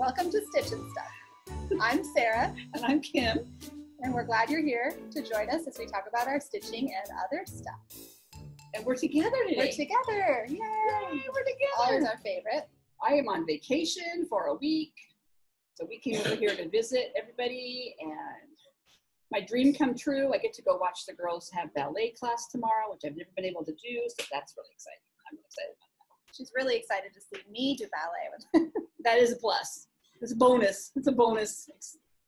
Welcome to Stitch and Stuff. I'm Sarah. And I'm Kim. And we're glad you're here to join us as we talk about our stitching and other stuff. And we're together today. We're together. Yay! Yay, we're together. Always our favorite. I am on vacation for a week. So we came over here to visit everybody, and my dream come true. I get to go watch the girls have ballet class tomorrow, which I've never been able to do, so that's really exciting. I'm really excited about that. She's really excited to see me do ballet. That is a plus. It's a bonus. It's a bonus.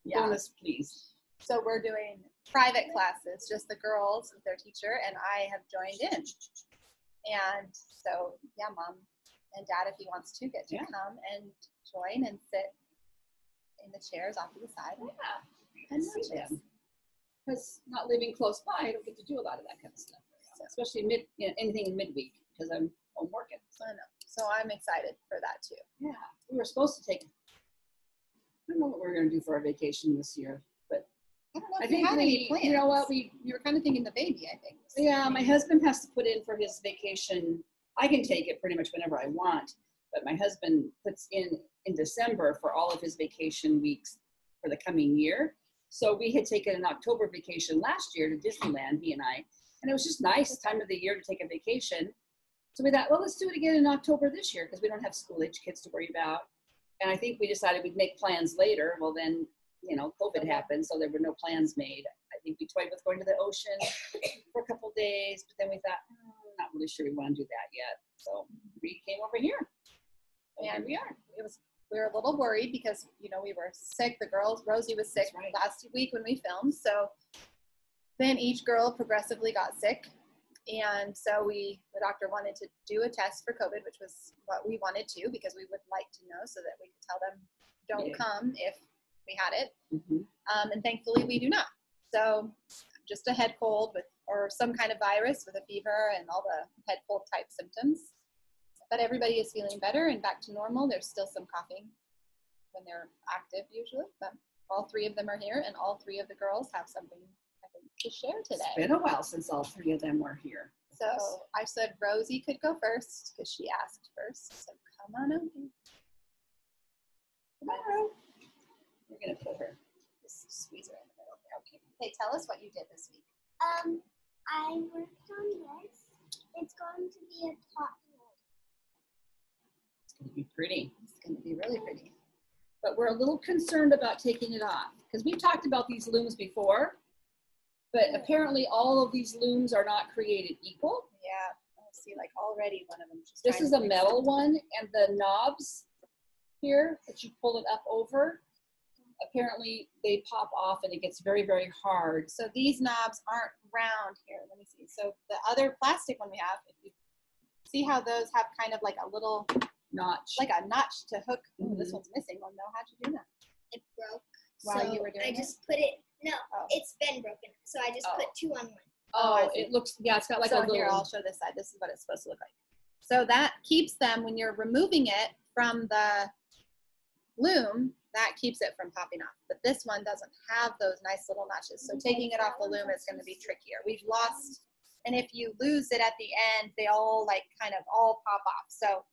Yeah. Bonus, please. So we're doing private classes, just the girls with their teacher, and I have joined in. And so, yeah, Mom and Dad, if he wants to, get to come and join and sit in the chairs off to the side. And see them. Because not living close by, I don't get to do a lot of that kind of stuff. Especially anything in midweek, because I'm home working. I know. So I'm excited for that too. Yeah. We were supposed to take, I don't know what we're going to do for our vacation this year, but I don't know if you had any plans. You know what? You were kind of thinking the baby, I think. Yeah, my husband has to put in for his vacation. I can take it pretty much whenever I want, but my husband puts in December for all of his vacation weeks for the coming year. So we had taken an October vacation last year to Disneyland, he and I, and it was just nice time of the year to take a vacation. So we thought, well, let's do it again in October this year because we don't have school-age kids to worry about. And I think we decided we'd make plans later. Well, then, you know, COVID happened, so there were no plans made. I think we toyed with going to the ocean for a couple days, but then we thought, not really sure we want to do that yet. So we came over here, and we are. We were a little worried because, you know, we were sick. The girls, Rosie was sick last week when we filmed. So then each girl progressively got sick. And so the doctor wanted to do a test for COVID, which was what we wanted to, because we would like to know so that we could tell them, don't come if we had it. And thankfully we do not. So just a head cold or some kind of virus with a fever and all the head cold type symptoms. But everybody is feeling better and back to normal. There's still some coughing when they're active usually, but all three of them are here and all three of the girls have something to share today. It's been a while since all three of them were here. So I said Rosie could go first because she asked first. So come on over. Hello. We're gonna put her. Just squeeze her in the middle here. Okay. Hey, tell us what you did this week. I worked on this. It's going to be a top load. It's gonna be pretty. It's gonna be really pretty. But we're a little concerned about taking it off because we've talked about these looms before. But apparently all of these looms are not created equal. Yeah, I see like already one of them. This is a metal one, and the knobs here that you pull it up over, apparently they pop off and it gets very, very hard. So these knobs aren't round here. Let me see. So the other plastic one we have, if you see how those have kind of like a little notch. Like a notch to hook. Oh, this one's missing. Oh no, how'd you do that? It broke. While you were doing I just put it. No, it's been broken. So I just put two on one. Oh, it looks, yeah, it's got like a little. Here, I'll show this side. This is what it's supposed to look like. So that keeps them, when you're removing it from the loom, that keeps it from popping off. But this one doesn't have those nice little notches. So taking it off the loom is going to be trickier. We've lost, and if you lose it at the end, they all like kind of all pop off. So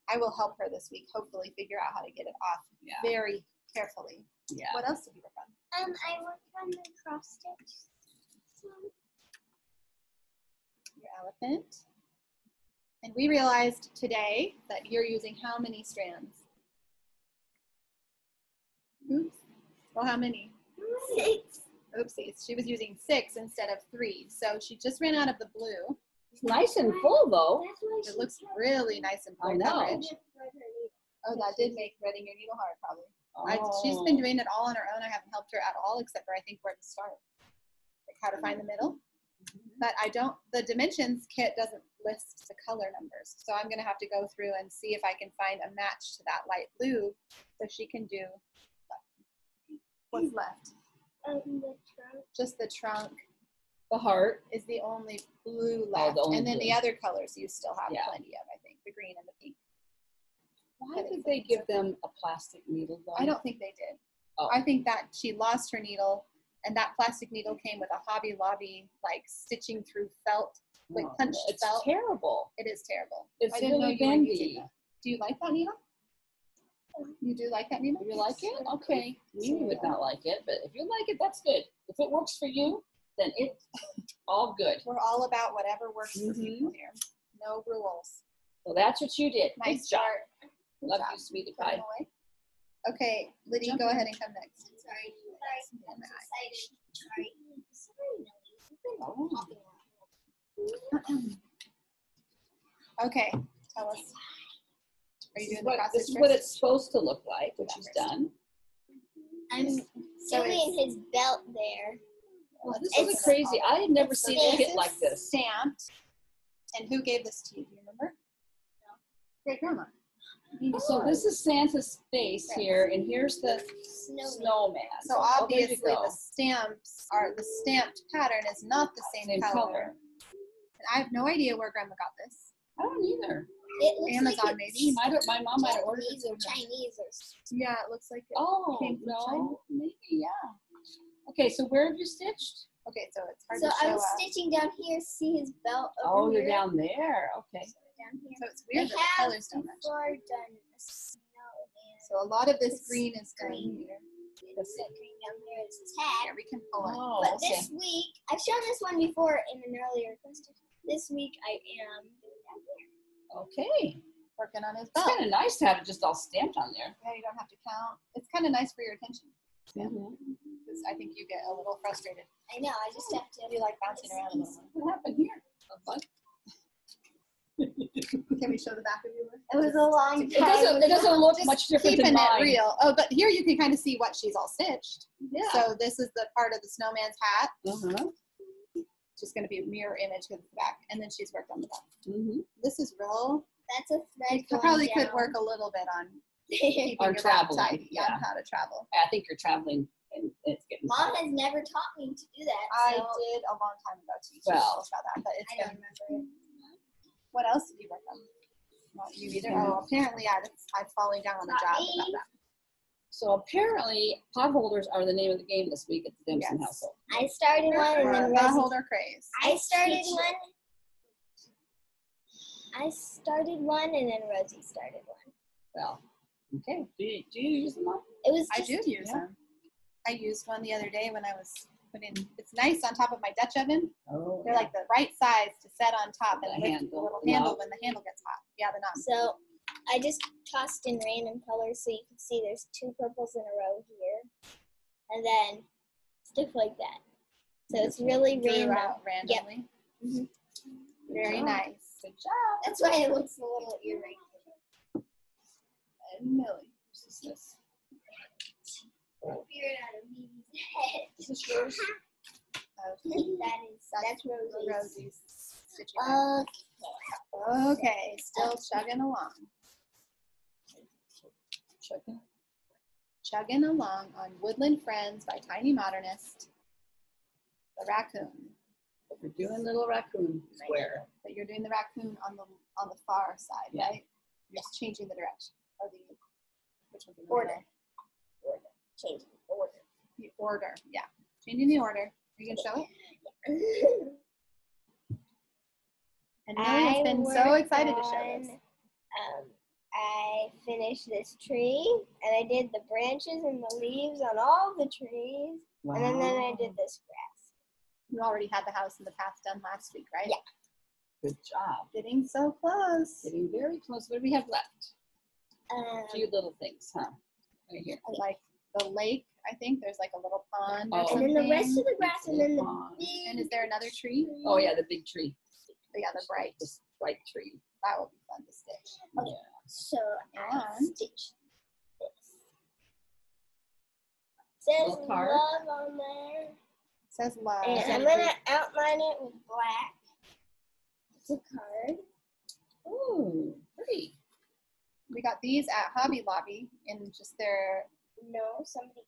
I will help her this week, hopefully figure out how to get it off very carefully. Yeah. What else did you work on? I worked on the cross stitch. Your elephant. And we realized today that you're using how many strands? Oops. Well, how many? 6. Oopsies. She was using 6 instead of 3. So she just ran out of the blue. It's nice and full though. It looks really nice and full coverage. Oh, that did make threading your needle hard probably. She's been doing it all on her own. I haven't helped her at all except for I think where to start. Like how to find the middle. But the dimensions kit doesn't list the color numbers. So I'm going to have to go through and see if I can find a match to that light blue so she can do what's left. The trunk. Just the trunk. The heart is the only blue left. And then the other colors you still have plenty of, I think. The green and the pink. Why did they give them a plastic needle though? I don't think they did. Oh. I think that she lost her needle and that plastic needle came with a Hobby Lobby like stitching through felt, like punched felt. It's terrible. It is terrible. It's I didn't know really you were bendy. using that. Do you like that needle? You do like that, Nina? You like it? Okay. Mimi would not like it, but if you like it, that's good. If it works for you, then it's all good. We're all about whatever works for people here. No rules. So that's what you did. Nice Good job. start. Good Love job. you, sweetie Put pie. them away. Okay, Liddy, Jump go in. ahead and come next. Sorry. I'm excited. Sorry. Sorry, Oh. Okay, tell us. Are you doing the cross This stitch is what first? it's supposed to look like, what she's done. I'm doing his belt there. Well, this It's- is crazy. I had never seen a this kit like this. Stamped. And who gave this to you? Do you remember? Great grandma. So this is Santa's face here, and here's the snowman. So there you obviously go. the stamped pattern is not the same color. And I have no idea where grandma got this. I don't either. It looks Amazon like maybe. My mom might have ordered Japanese it. or Chinese or Yeah, it looks like it. Oh, came from China. no, maybe, yeah. Okay, so where have you stitched? Okay, so it's hard So to show I'm us. stitching down here. See his belt Oh, over you're here? down there. Okay. Down here. So it's weird that the colors don't match. before done a snowman. So a lot of this It's green is down green. here. It's the green down there. It's a tag. Yeah, we can pull it. Oh, But okay. this week, I've shown this one before in an earlier question. This week I am down here. Okay. Working on his It's belt. kind of nice to have it just all stamped on there. Yeah, you don't have to count. It's kind of nice for your attention. Mhm. Because I think you get a little frustrated. I know. I just have to. You like bouncing around a little What happened here? A bug? bit. Can we show the back of yours? It was a long time. It doesn't look Just much different keeping than mine. it real. Oh, but here you can kind of see what she's all stitched. Yeah. So this is the part of the snowman's hat. Uh-huh. Just going to be a mirror image of the back. And then she's worked on the back. Mm-hmm. This is real. That's a thread. You probably could work a little bit on keeping On your back traveling, tidy, yeah. on how to travel. I think you're traveling and it's getting Mom has never taught me to do that. I So did a long time ago teach Well, about that, but it's I don't been. remember it. What else did you work on? Not you either. Oh, apparently I've fallen down on the Not job me. about that. So apparently, potholders are the name of the game this week at the Dempson Yes. household. I started one and then Pot Rosie. holder craze. I started one. I started one and then Rosie started one. Well, okay. Do you use them all? It was I just, do use them. I used one the other day when I was putting. It's nice on top of my Dutch oven. Oh, They're like the right size to set on top The and with handle. the little Yeah. handle when the handle gets hot. Yeah, the knob. so I just tossed in random colors so you can see there's two purples in a row here. And then stuff like that. So it's really Drew random. out randomly. Mhm. Very job. nice. Good job. That's why it looks a little irregular. And Millie. This is this. Beard out of Mimi's head. Is this yours? Okay. That's Rosie's. Rosie's stitching. Bag. Okay, still chugging along. Checking. Chugging along on Woodland Friends by Tiny Modernist. The raccoon. We're doing little raccoon square. But you're doing the raccoon on the far side, Yeah. right? You're just changing the direction. Or the which one's in the Order. middle? Change the order. The order, yeah. Changing the order. Are you gonna show it? And Millie has been so worked excited to show this. I finished this tree, and I did the branches and the leaves on all the trees, Wow. and then I did this grass. You already had the house in the path done last week, right? Yeah. Good job. Getting so close. Getting very close. What do we have left? A few little things, huh? Right here. Like the lake, I think there's like a little pond or Oh. and something. then the rest of the grass, and then the Pond. big. And is there another tree? Oh yeah, the big tree. Yeah, the bright. This bright tree. That will be fun to stitch. Okay. Yeah. So I And- stitch this. Says Little card. love on there, It says love. and I'm gonna outline it with black. It's a card. Ooh, pretty. We got these at Hobby Lobby in just their. No, somebody.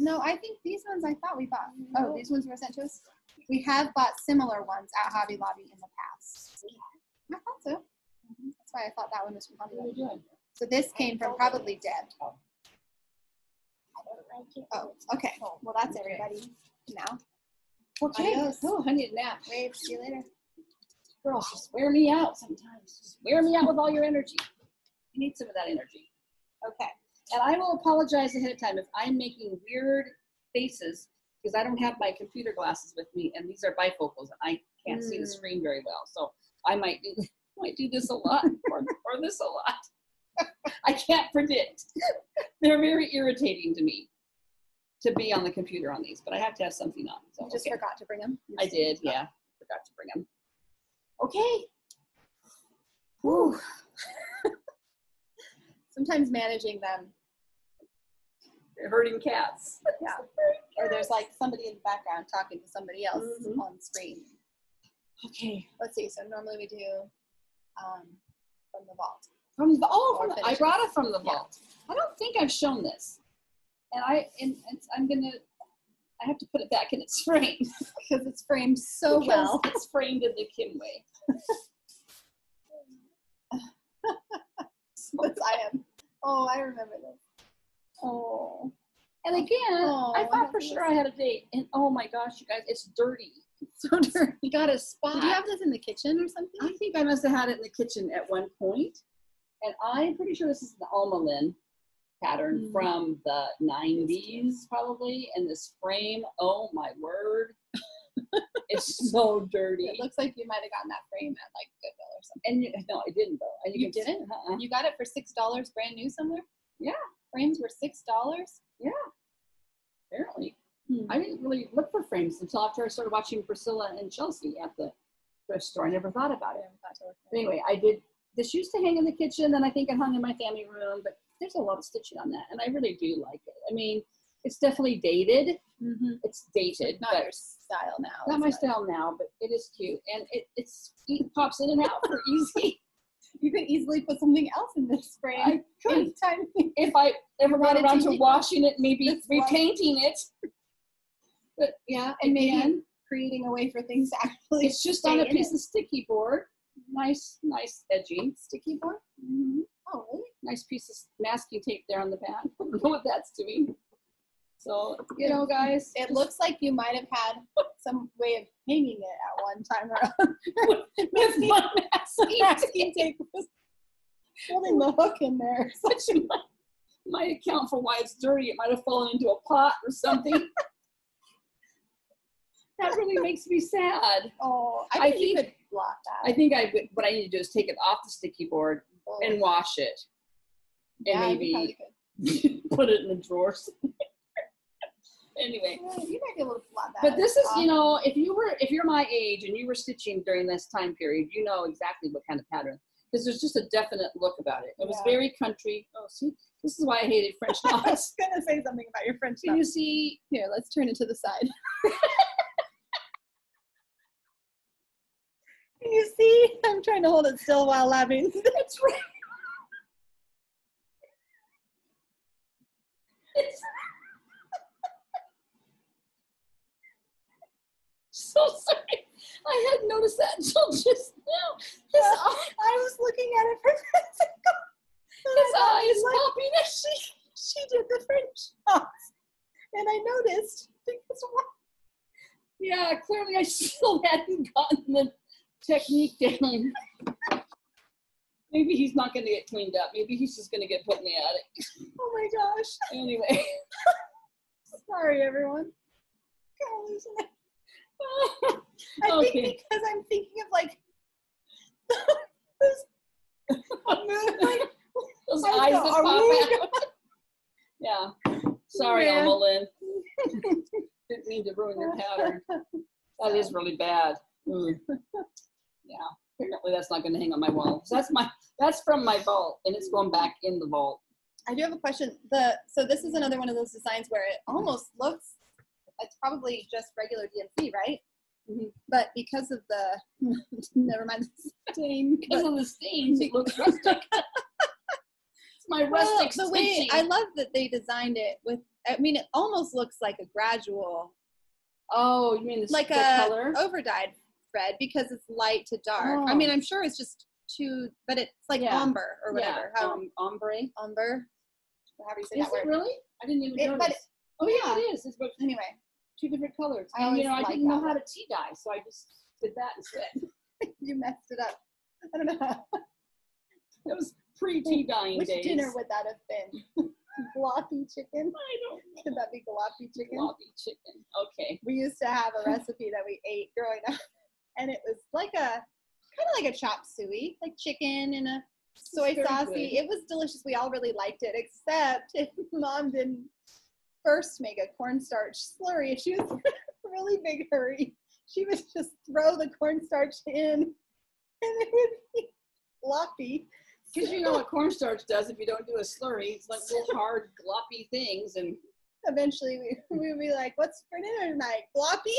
No, I think these ones I thought we bought. No. Oh, these ones were sent to us. We have bought similar ones at Hobby Lobby in the past. I thought so. That's why I thought that one was from Hobby What are you Lobby. doing? So this came from probably Deb. I don't like it. Oh, okay. Well, that's Okay. everybody now. Okay. Adios. Oh, I need a nap. Wave. See you later. Girls, just wear me out sometimes. Just wear me out with all your energy. You need some of that energy. Okay. And I will apologize ahead of time if I'm making weird faces because I don't have my computer glasses with me, and these are bifocals, and I can't see the screen very well. So I might do this a lot or this a lot. I can't predict. They're very irritating to me to be on the computer on these, but I have to have something on. So You just forgot to bring them. I did, yeah. Forgot to bring them. Okay. Whew. Sometimes managing them. They're hurting cats. Yeah. Or there's like somebody in the background talking to somebody else on screen. Okay. Let's see. So normally we do from the vault. I brought it from the vault. I don't think I've shown this. And I have to put it back in its frame. Because it's framed so well. It's framed in the Kim way. I remember this. Oh. And again, I thought for sure I had a date. And oh my gosh, you guys, it's dirty. So dirty. You got a spot. Did you have this in the kitchen or something? I think I must have had it in the kitchen at one point. And I'm pretty sure this is the Almalin pattern from the 90s probably. And this frame, oh my word. It's so dirty. It looks like you might have gotten that frame at like Goodwill or something. And no, I didn't though. You didn't? You got it for $6 brand new somewhere? Yeah. Frames were $6? Yeah. Apparently. I didn't really look for frames until after I started watching Priscilla and Chelsea at the thrift store. I never thought about it. But anyway, I did. This used to hang in the kitchen, and I think it hung in my family room, but there's a lot of stitching on that, and I really do like it. I mean, it's definitely dated. It's dated. Not your style now. Not my style now, but it is cute. And it pops in and out for easy. You could easily put something else in this frame. I could. Anytime. If I ever got around to washing it, maybe repainting it. But yeah, and maybe creating a way for things to actually it's just on a piece of sticky board. Nice edging. Sticky board? Oh, really? Nice piece of masking tape there on the back. I don't know what that's doing. So, you know, guys. It looks like you might have had some way of hanging it at one time or other. with my masking tape. Holding the hook in there. Which might account for why it's dirty. It might have fallen into a pot or something. That really makes me sad. Oh, I think you could block that. I think what I need to do is take it off the sticky board and wash it. And maybe put it in the drawers. Anyway. Yeah, you might be able to blot that. But this is, you know, if you're my age and you were stitching during this time period, you know exactly what kind of pattern. Because there's just a definite look about it. It was very country. Oh, see, this is why I hated French knots. I was going to say something about your French knots. Can you see? Here, let's turn it to the side. Can you see? I'm trying to hold it still while laughing. That's right. So sorry. I hadn't noticed that until just now. I was looking at it for a second. His eye is popping. She did the French knots. And I noticed. Yeah, clearly I still hadn't gotten the technique down. Maybe he's not going to get cleaned up. Maybe he's just going to get put in the attic. Oh my gosh. Anyway. Sorry, everyone. I think because I'm thinking of like those eyes that pop out. Yeah. Sorry, Almalin. Didn't mean to ruin your pattern. That is really bad. Yeah. Apparently that's not going to hang on my wall. So that's from my vault, and it's going back in the vault. I do have a question. So this is another one of those designs where it almost looks, it's probably just regular DMC, right? But because of the, never mind the stain. Because of the stains, it looks rustic. It's my rustic the way, I love that they designed it with, I mean, it almost looks like a gradual. Oh, you mean the color? Overdyed thread because it's light to dark. I mean, I'm sure it's just but it's like ombre or whatever. Yeah, ombre. Ombre. However you say that word. Is it really? I didn't even notice. It is. It's but anyway, 2 different colors. I didn't know how to tea dye, so I just did that instead. You messed it up. I don't know. It was pre-tea dying Which days. dinner would that have been? Gloppy chicken? I don't know. Could that be gloppy chicken? Gloppy chicken. Okay. We used to have a recipe that we ate growing up, and it was like kind of like a chop suey, like chicken in a soy Very saucy. good. It was delicious. We all really liked it, except if Mom didn't first make a cornstarch slurry. If she was in a really big hurry, she would just throw the cornstarch in, and it would be floppy. Because you know what cornstarch does if you don't do a slurry. It's like little hard, gloppy things. And Eventually, we would be like, "What's for dinner tonight? Gloppy?"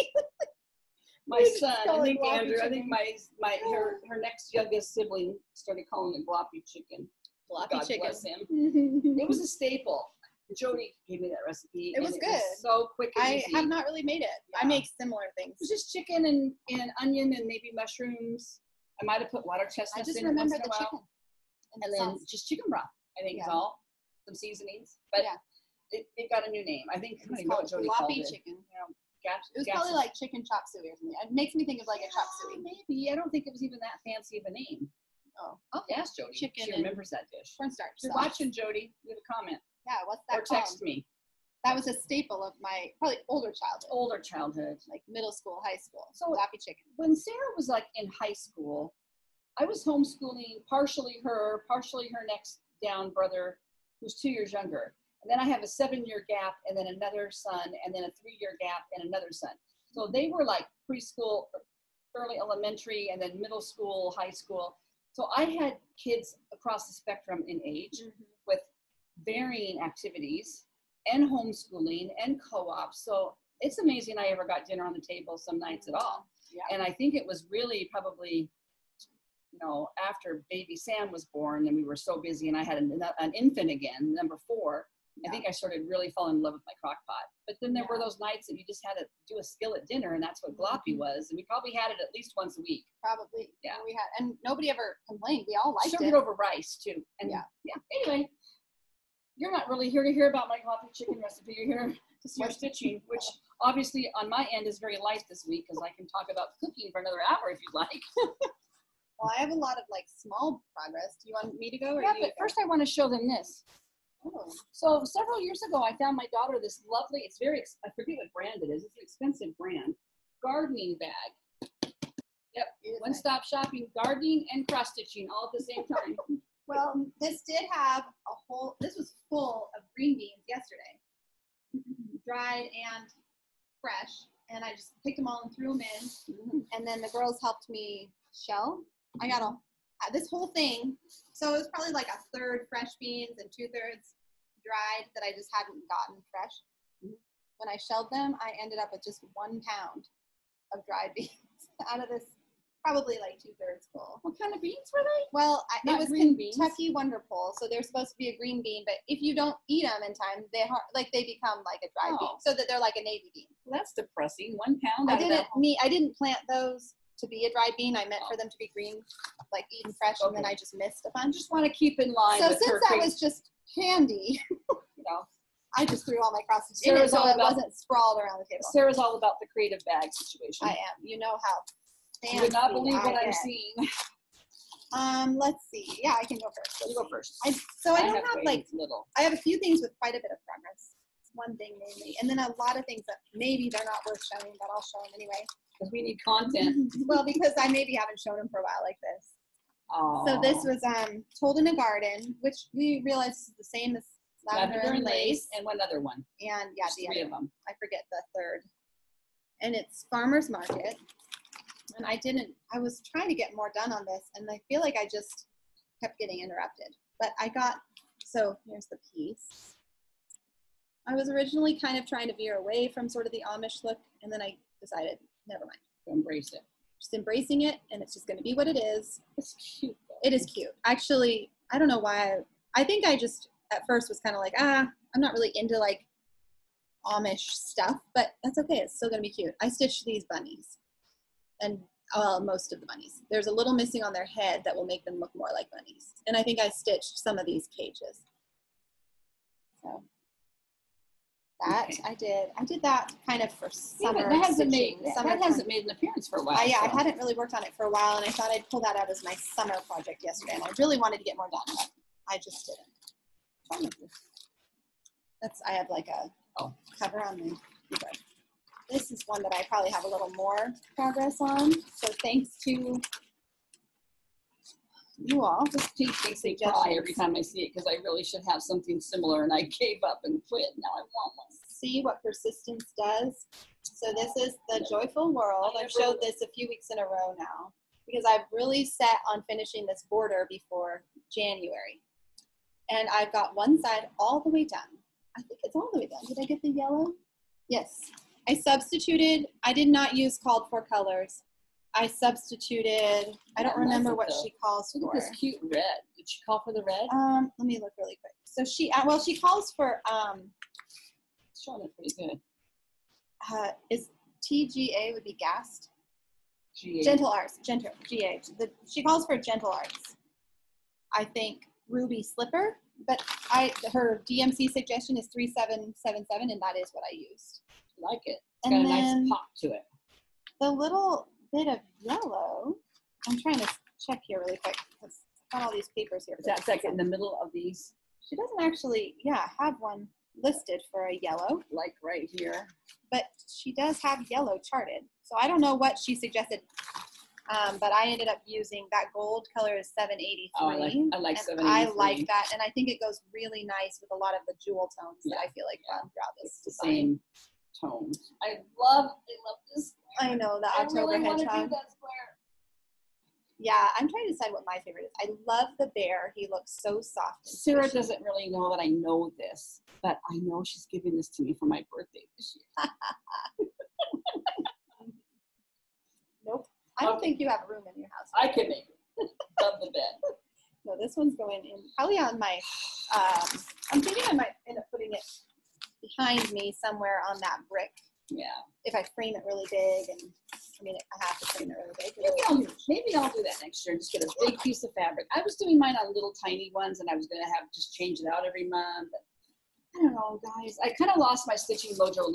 my We just son, call I it think gloppy Andrew, I think chicken. her next youngest sibling started calling it gloppy chicken. Gloppy God chicken. bless him. It was a staple. Jody gave me that recipe. It was and good. It was so quick and I easy. have not really made it. I Yeah. make similar things. It was just chicken and onion and maybe mushrooms. I might have put water I chestnuts just in it remember once in the a while. chicken. And the then sauce. just chicken broth, I think is Yeah. all. Some seasonings. But Yeah. it got a new name. I think, I don't It's even know what called Jody called gloppy it. chicken. You know, gaps, It was gaps probably of- like chicken chop suey or something. It makes me think of like a chop suey. Maybe. I don't think it was even that fancy of a name. Oh, I'll ask Jody. Chicken She and remembers that dish. cornstarch If you're sauce. watching, Jody, leave a comment. Yeah, what's that Or text called? me. That was a staple of my probably older childhood, Older childhood. like middle school, high school. So- Gloppy chicken. When Sarah was like in high school, I was homeschooling partially her next down brother who's 2 years younger. And then I have a 7-year gap and then another son and then a 3-year gap and another son. So they were like preschool, early elementary, and then middle school, high school. So I had kids across the spectrum in age with varying activities and homeschooling and co-ops. So it's amazing I ever got dinner on the table some nights at all. Yeah. And I think it was really probably, you know, after baby Sam was born and we were so busy and I had an infant again, number 4, I think I started really falling in love with my crock pot. But then there were those nights that you just had to do a skillet dinner, and that's what gloppy was. And we probably had it at least once a week. Probably. Yeah. We had, and nobody ever complained. We all liked Served it. it over rice too. And Yeah. Anyway, you're not really here to hear about my gloppy chicken recipe. You're here to see your stitching, which obviously on my end is very light this week because I can talk about cooking for another hour if you'd like. Well, I have a lot of like small progress. Do you want me to go or Yeah, you but go? first I want to show them this. Oh, So several years ago, I found my daughter this lovely, it's very, I forget what brand it is. It's an expensive brand, gardening bag. Yep, it is nice. one-stop shopping, gardening and cross-stitching all at the same time. Well, this did have this was full of green beans yesterday, dried and fresh. And I just picked them all and threw them in. And then the girls helped me shell. I got this whole thing. So it was probably like a third fresh beans and 2/3 dried that I just hadn't gotten fresh. When I shelled them, I ended up with just 1 pound of dried beans out of this probably like 2/3 full. What kind of beans were they? Well, it Not was green beans. Kentucky Wonderful, so they're supposed to be a green bean, but if you don't eat them in time, they become like a dried bean, Oh. so that they're like a navy bean. Well, that's depressing. 1 pound. I out of that didn't plant those to be a dried bean. I meant for them to be green, like eaten fresh, and then Okay. I just missed a I bunch. just want to keep in line So with her since that crazy, was just handy, you know, I just threw all my cross stitches in it Sarah's so all it about- wasn't sprawled around the table. Sarah's all about the creative bag situation. I am. You know how You would not fancy believe what I I'm get. seeing. Let's see. Yeah, I can go first. You go first. I don't have way like little. I have a few things with quite a bit of progress. One thing mainly, and then a lot of things that maybe they're not worth showing, but I'll show them anyway. Because we need content. Well, because I maybe haven't shown them for a while like this. Oh. So this was Told in a Garden, which we realized is the same as Lavender and Lace, and one other one. and yeah, There's the 3 other of them. I forget the third. And it's Farmer's Market. And I was trying to get more done on this, and I feel like I just kept getting interrupted. But so here's the piece. I was originally kind of trying to veer away from sort of the Amish look, and then I decided, never mind. Embrace it. Just embracing it, and it's just going to be what it is. It's cute. Though. It is cute. Actually, I don't know why. I think I just at first was kind of like, I'm not really into like Amish stuff, but that's okay. It's still going to be cute. I stitched these bunnies, and most of the bunnies. There's a little missing on their head that will make them look more like bunnies. And I think I stitched some of these cages. So That Okay. I did. I did that kind of for summer. Yeah, that hasn't made summertime. an appearance for a while. Yeah, I so. hadn't really worked on it for a while, and I thought I'd pull that out as my summer project yesterday, and I really wanted to get more done, but I just didn't. I have like a cover on my keyboard. This is one that I probably have a little more progress on, so thanks to you all. This piece makes me cry every time I see it because I really should have something similar and I gave up and quit. Now I want one. See what persistence does. So this is the Joyful World. I've showed this a few weeks in a row now because I've really set on finishing this border before January. And I've got one side all the way done. I think it's all the way done. Did I get the yellow? Yes. I substituted. I did not use called for colors. I substituted, I don't remember what she calls for. Look at this cute red. Did she call for the red? Let me look really quick. So she calls for, It's showing it pretty good. is TGA would be gassed? GA. Gentle Arts, GA. She calls for Gentle Arts. I think Ruby Slipper, but her DMC suggestion is 3777, and that is what I used. I like it. It's got a nice pop to it. The little bit of yellow, I'm trying to check here really quick because I got all these papers here. That's like in the middle of these. She doesn't actually, have one listed for a yellow. Like right here. But she does have yellow charted. So I don't know what she suggested, but I ended up using that gold color is 783. Oh, I like 783. I like that, and I think it goes really nice with a lot of the jewel tones that I feel like run throughout this design. Same tones. I love this. I know the October Hedgehog. Yeah, I'm trying to decide what my favorite is. I love the bear. He looks so soft. Sarah doesn't really know that I know this, but I know she's giving this to me for my birthday this year. Nope. I don't think you have room in your house. I can make it. Love the bed. No, this one's going in probably on my, I'm thinking I might end up putting it behind me somewhere on that brick. Yeah. If I frame it really big, and I have to frame it really big. Maybe I'll do that next year and just get a big piece of fabric. I was doing mine on little tiny ones, and I was going to have just change it out every month. But I don't know, guys. I kind of lost my stitching mojo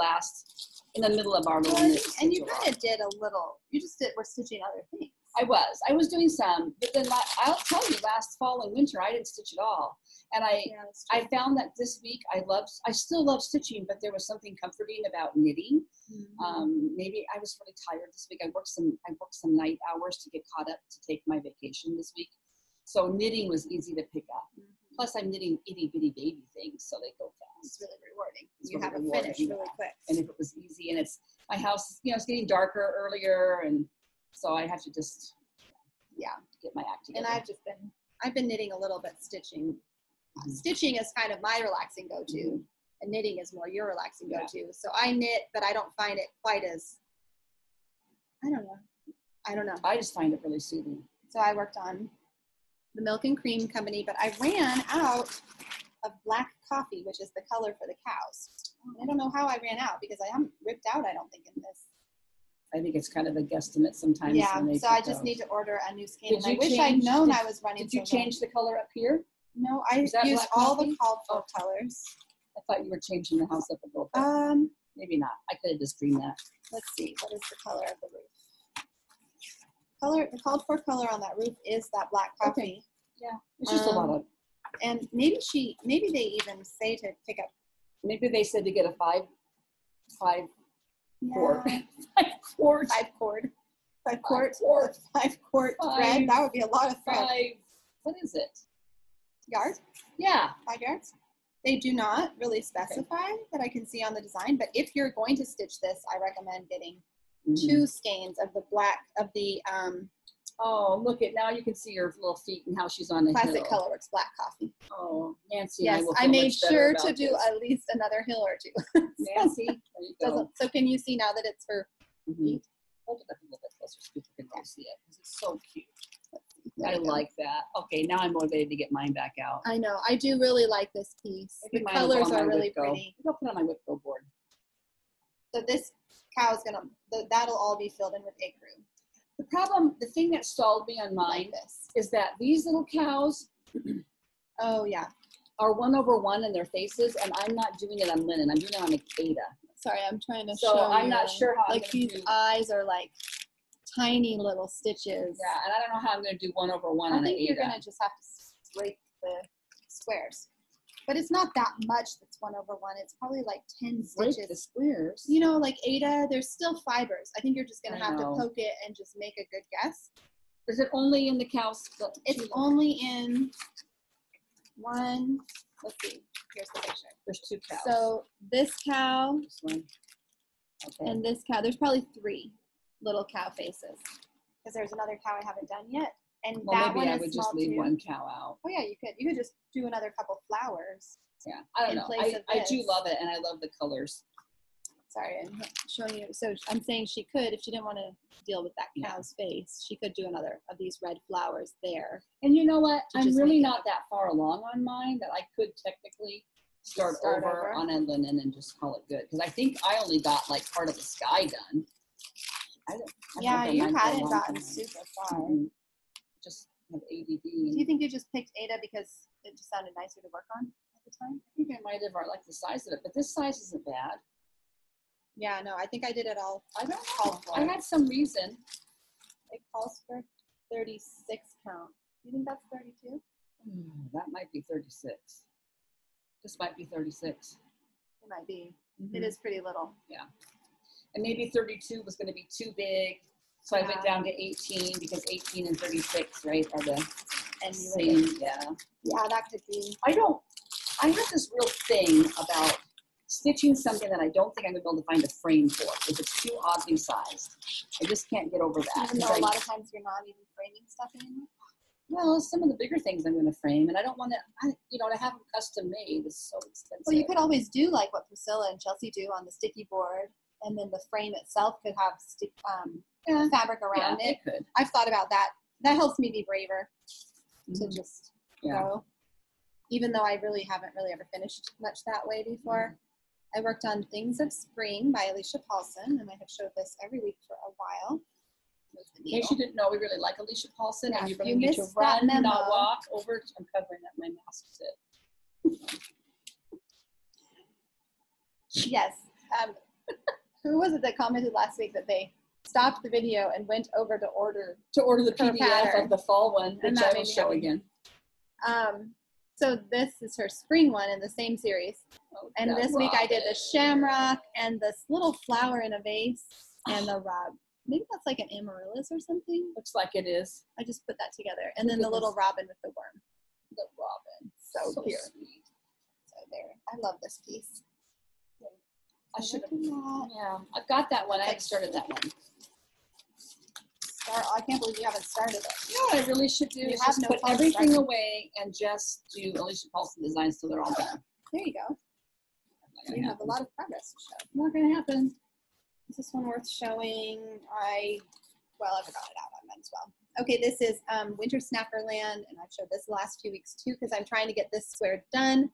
in the middle of our little knit. And you kind of did a little. You just were stitching other things. I was doing some, but then I'll tell you, last fall and winter, I didn't stitch at all. And I found that this week I still love stitching, but there was something comforting about knitting. Mm-hmm. Maybe I was really tired this week. I worked some night hours to get caught up to take my vacation this week. So knitting was easy to pick up. Mm-hmm. Plus I'm knitting itty bitty baby things, so they go fast. It's really rewarding. You have really it finished really quick. And if it was easy, and it's my house, it's getting darker earlier, and so I have to just get my act together. And I've been knitting a little bit, stitching. Stitching is kind of my relaxing go-to, and knitting is more your relaxing go-to. So I knit, but I don't find it quite as, I don't know. I just find it really soothing. So I worked on the Milk and Cream Company, but I ran out of black coffee, which is the color for the cows. I don't know how I ran out because I haven't ripped out, I don't think, in this. I think it's kind of a guesstimate sometimes. Yeah, so I just need to order a new skein. And I wish I'd known I was running. Did you change the color up here? No, I used all the called for colors. I thought you were changing the house up a little bit. Maybe not. I could have just dreamed that. Let's see. What is the color of the roof? The called for color on that roof is that black coffee. Okay. Yeah, it's just a lot of. And maybe they even say to pick up. Maybe they said to get a five quart. Five quart thread. That would be a lot of thread. What is it? Yards? Yeah. 5 yards? They do not really specify that I can see on the design, but if you're going to stitch this, I recommend getting 2 skeins of the black, oh, look at, now you can see her little feet and how she's on the Classic hill. Colorworks black coffee. Oh, Nancy. Yes, I made sure to do at least another hill or 2. Nancy, there you go. So can you see now that it's her feet? Hold it up a little bit closer so people can all see it because it's so cute. I like that. Okay, now I'm motivated to get mine back out. I know. I do really like this piece. The colors are really pretty. I'll put it on my Whipco board. So this cow is that'll all be filled in with ecru. The thing that stalled me on mine is that these little cows oh yeah, are 1/1 in their faces, and I'm not doing it on linen. I'm doing it on Akeda. Sorry, I'm trying to So show I'm you. not sure how like I'm going these to do. eyes are like tiny little stitches. Yeah, and I don't know how I'm going to do 1/1 on I think Akeda. you're going to just have to break the squares. But it's not that much that's 1/1. It's probably like 10 Break stitches. the squares. You know, like Ada, there's still fibers. I think you're just going to I have to know. poke it and just make a good guess. Is it only in the cow's? It's only in one, let's see, here's the picture. There's 2 cows. So this cow This one. Okay. and this cow, there's probably 3 little cow faces. Because there's another cow I haven't done yet. And Well, that maybe one I is would small just leave too. 1 cow out. Oh yeah, you could. You could just do another couple flowers. Yeah, I don't In know. place of I do this. love it, and I love the colors. Sorry, I'm showing you. So I'm saying she could, if she didn't want to deal with that Yeah. cow's face, she could do another of these red flowers there. And you know what? To I'm just really make it not that far along on mine that I could technically start over on a linen and just call it good. Because I think I only got like part of the sky done. I Yeah, haven't you done mine for a hadn't long gotten time. super far. Just have ADD. Do you think you just picked Ada because it just sounded nicer to work on at the time? I think I might have liked the size of it, but this size isn't bad. Yeah, no, I think I did it all. I don't know. Called for. I had some reason. It calls for 36 count. You think that's 32? That might be 36. This might be 36. It might be. Mhm. It is pretty little. And maybe 32 was going to be too big. So I went down to 18 because 18 and 36, right, are the And same. Yeah. Yeah, that could be. I have this real thing about stitching something that I don't think I'm going to be able to find a frame for if it's too oddly sized. I just can't get over that. Even though a lot of times you're not even framing stuff anymore. Well, some of the bigger things I'm going to frame, and I don't want to, to have them custom made is so expensive. Well, you could always do like what Priscilla and Chelsea do on the sticky board, and then the frame itself could have fabric around it. It could. I've thought about that. That helps me be braver to just go. Even though I really haven't ever finished much that way before. I worked on Things of Spring by Alicia Paulson, and I have showed this every week for a while. In case you didn't know, we really like Alicia Paulson, and you're if going to you need to missed that run, memo- not walk, over. I'm covering up my mask tip. Yes. Who was it that commented last week that they stopped the video and went over to order the her PDF pattern. of the fall one, And which that I made will me show happy. again. So this is her spring one in the same series. And that this week I did the robin. shamrock and this little flower in a vase and the rob. Maybe that's like an amaryllis or something. Looks like it is. I just put that together. And then the little robin with the worm. The robin. So cute. Sweet. So there. I love this piece. I should have. Start. Yeah, I've got that one. I haven't started that one. I can't believe you haven't started it. You know what I really should do You is have just no put fun everything starting. away and just do Alicia Paulson designs till they're all done. There you go. You have a lot of progress to show. Not going to happen. Is this one worth showing? I forgot it out. I might as well. Okay, this is Winter Snapperland, and I've showed this the last few weeks too because I'm trying to get this square done,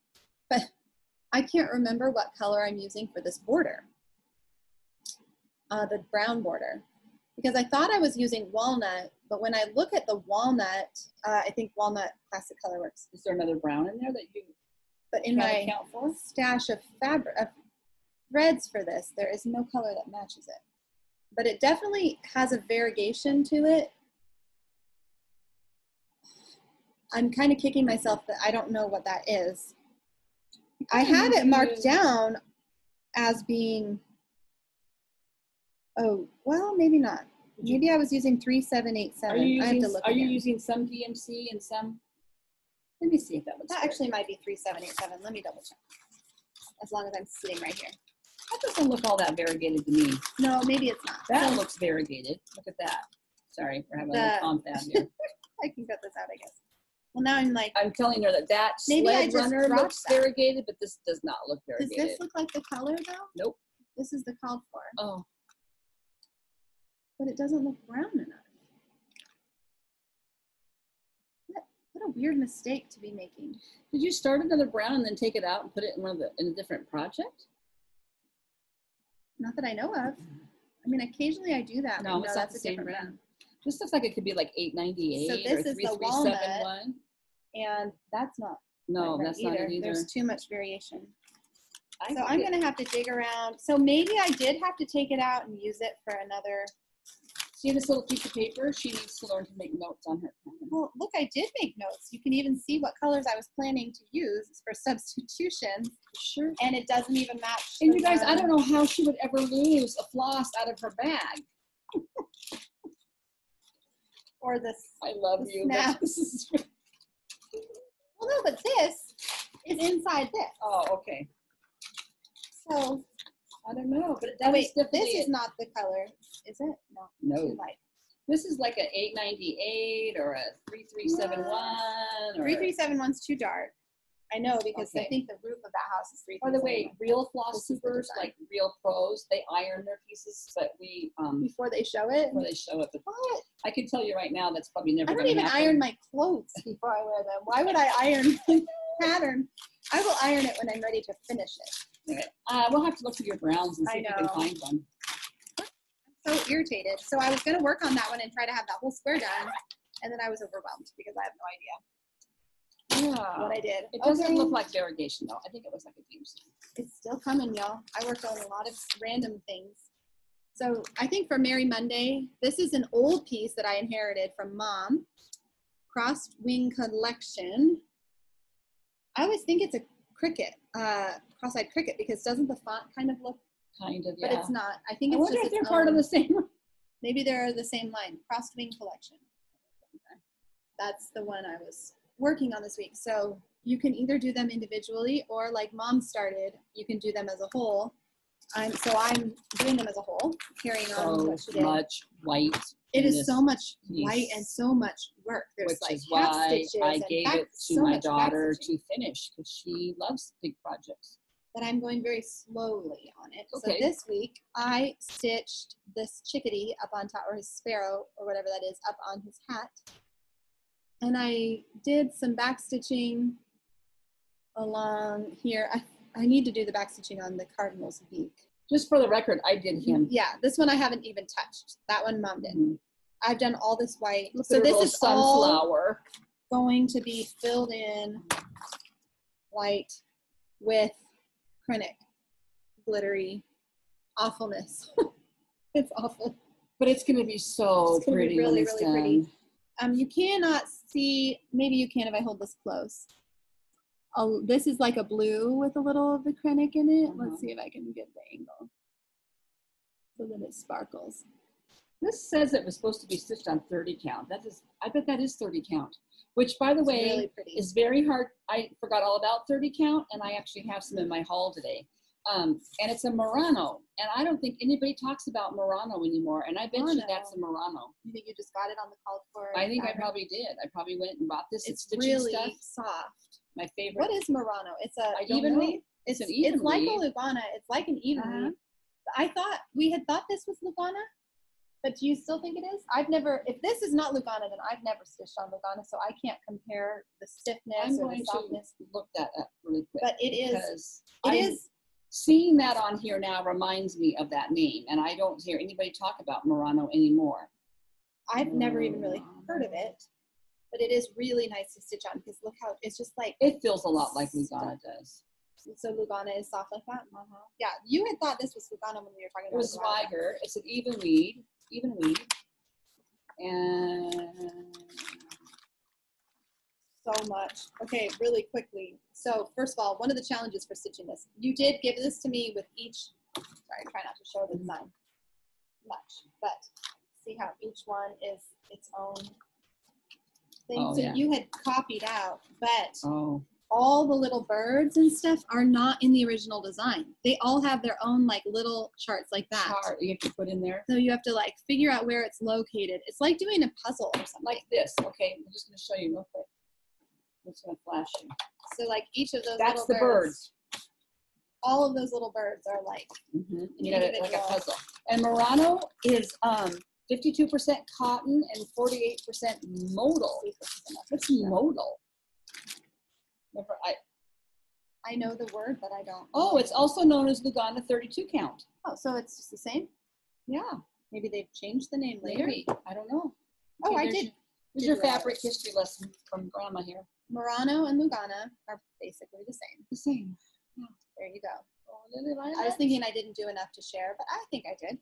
but I can't remember what color I'm using for this border, the brown border, because I thought I was using walnut, but when I look at the walnut, I think walnut classic color works. Is there another brown in there that you But in can't my account for? stash of fabric, of threads for this, there is no color that matches it. But it definitely has a variegation to it. I'm kind of kicking myself that I don't know what that is. I have it marked down as being, oh, well, maybe not. Maybe I was using 3787. I have to look Are you again. using some DMC and some? Let me see if that looks That good. actually might be 3787. Let me double check. As long as I'm sitting right here. That doesn't look all that variegated to me. No, maybe it's not. That So looks variegated. Look at that. Sorry, we're having a The- little confab here. I can cut this out, I guess. Well, now I'm like, I'm telling her that Maybe I sled just runner dropped looks that. variegated, but this does not look does variegated. this look like the color though? Nope. This is the called for, Oh, but it doesn't look brown enough. What a weird mistake to be making. did you start another brown and then take it out and put it in a different project? Not that I know of. I mean, occasionally I do that. but No, it's not that's the a same different brand. brand. This looks like it could be like 898 So or this is the 3371. And that's not No, right that's not it either. There's too much variation. I So I'm going to have to dig around. So maybe I did have to take it out and use it for another. See this little piece of paper? She needs to learn to make notes on her pen. Well, look, I did make notes. You can even see what colors I was planning to use for substitution. Sure. And it doesn't even match. And you guys, I don't know how she would ever lose a floss out of her bag. Or this. I love you. Snaps. Well, no, but this is inside this. Oh, okay. So I don't know, but wait, this is not the color, is it? No. No. Too light. This is like an 898 or a 3371. Or 3371's too dark. I know because I Okay. think the roof of that house is 3371. By the way, real floss This is the supers, design. like real pros, they iron their pieces, but we Before they show it. before they show it. But What? I can tell you right now, that's probably never I don't going to even happen. iron my clothes before I wear them. Why would I iron my pattern? I will iron it when I'm ready to finish it. Okay. We'll have to look through your browns and see I if we can know. find one. So irritated. So I was going to work on that one and try to have that whole square done, and then I was overwhelmed because I have no idea Yeah. what I did. It doesn't Okay. look like derogation though. I think it looks like a beam sign. It's still coming, y'all. I work on a lot of random things. So I think for Merry Monday, this is an old piece that I inherited from Mom. Crossed Wing Collection. I always think it's a cricket, cross-eyed cricket, because doesn't the font kind of look, Kind of, but yeah. it's not. I think I it's wonder just if they're its part of own- the same. Maybe they're the same line, Crossed Wing Collection. That's the one I was working on this week. So you can either do them individually or like Mom started, you can do them as a whole. I'm doing them as a whole, carrying on what she So did. much white. It in is this so much piece, white and so much work. There's which like is half why stitches I and gave back, it to so my much daughter backstitching. to finish because she loves big projects. But I'm going very slowly on it. Okay. So this week I stitched this chickadee up on top, or his sparrow, or whatever that is, up on his hat. And I did some back stitching along here. I need to do the back stitching on the cardinal's beak. Just for the record, I did him. Yeah, this one I haven't even touched. That one Mom did. Mhm. I've done all this white. Look So at her this little is all sunflower. going to be filled in white with acrylic, glittery awfulness. It's awful. But it's going to be so It's gonna be pretty when really, it's really done. pretty. You cannot see, maybe you can if I hold this close. This is like a blue with a little of the acrylic in it. Uh-huh. Let's see if I can get the angle so that it sparkles. This says it was supposed to be stitched on 30 count. I bet that is 30 count, which by the It's way really pretty. is very hard. I forgot all about 30 count and I actually have some in my haul today. And it's a Murano, and I don't think anybody talks about Murano anymore. And I bet you Murano. that's a Murano. You think you just got it on the called for? I think I pattern? probably did. I probably went and bought this. It's stitching really stuff. soft. My favorite. What is Murano? It's a I don't even know. read. It's an It's even like read. a Lugana. It's like an even Uh-huh. read. We had thought this was Lugana, but do you still think it is? If this is not Lugana, then I've never stitched on Lugana, so I can't compare the stiffness I'm or going the softness. to look that up really quick. But it is. because It I'm- is. Seeing that on here now reminds me of that name, and I don't hear anybody talk about Murano anymore. I've never even really heard of it, but it is really nice to stitch on because look how it's just like. It feels a lot like Lugana does. So Lugana is soft like that. Yeah, you had thought this was Lugana when we were talking It about was Lugana. Swagger. It's an even weed, and So much. Okay, really quickly. So first of all, one of the challenges for stitching this, you did give this to me with each, sorry, try not to show the design much, but see how each one is its own thing. Oh, So yeah. you had copied out, but oh, all the little birds and stuff are not in the original design. They all have their own like little charts like that. chart you have to put in there So you have to like figure out where it's located. It's like doing a puzzle or something. like this. Okay, I'm just going to show you real quick. I'm just going to flash you. So like each of those That's little the birds. all of those little birds are like And you got it like a individual. puzzle. And Murano is 52% cotton and 48% modal. What's modal? Never, I know the word, but I don't. oh, it's also known as Lugana 32 count. Oh, so it's just the same? Yeah, Maybe they've changed the name later. maybe. I don't know. Oh, Okay, I there's did. your- Here's your fabric history lesson from Grandma here. Murano and Lugana are basically the same. The same. Yeah. There you go. Oh, did it like I was thinking I didn't do enough to share, but I think I did.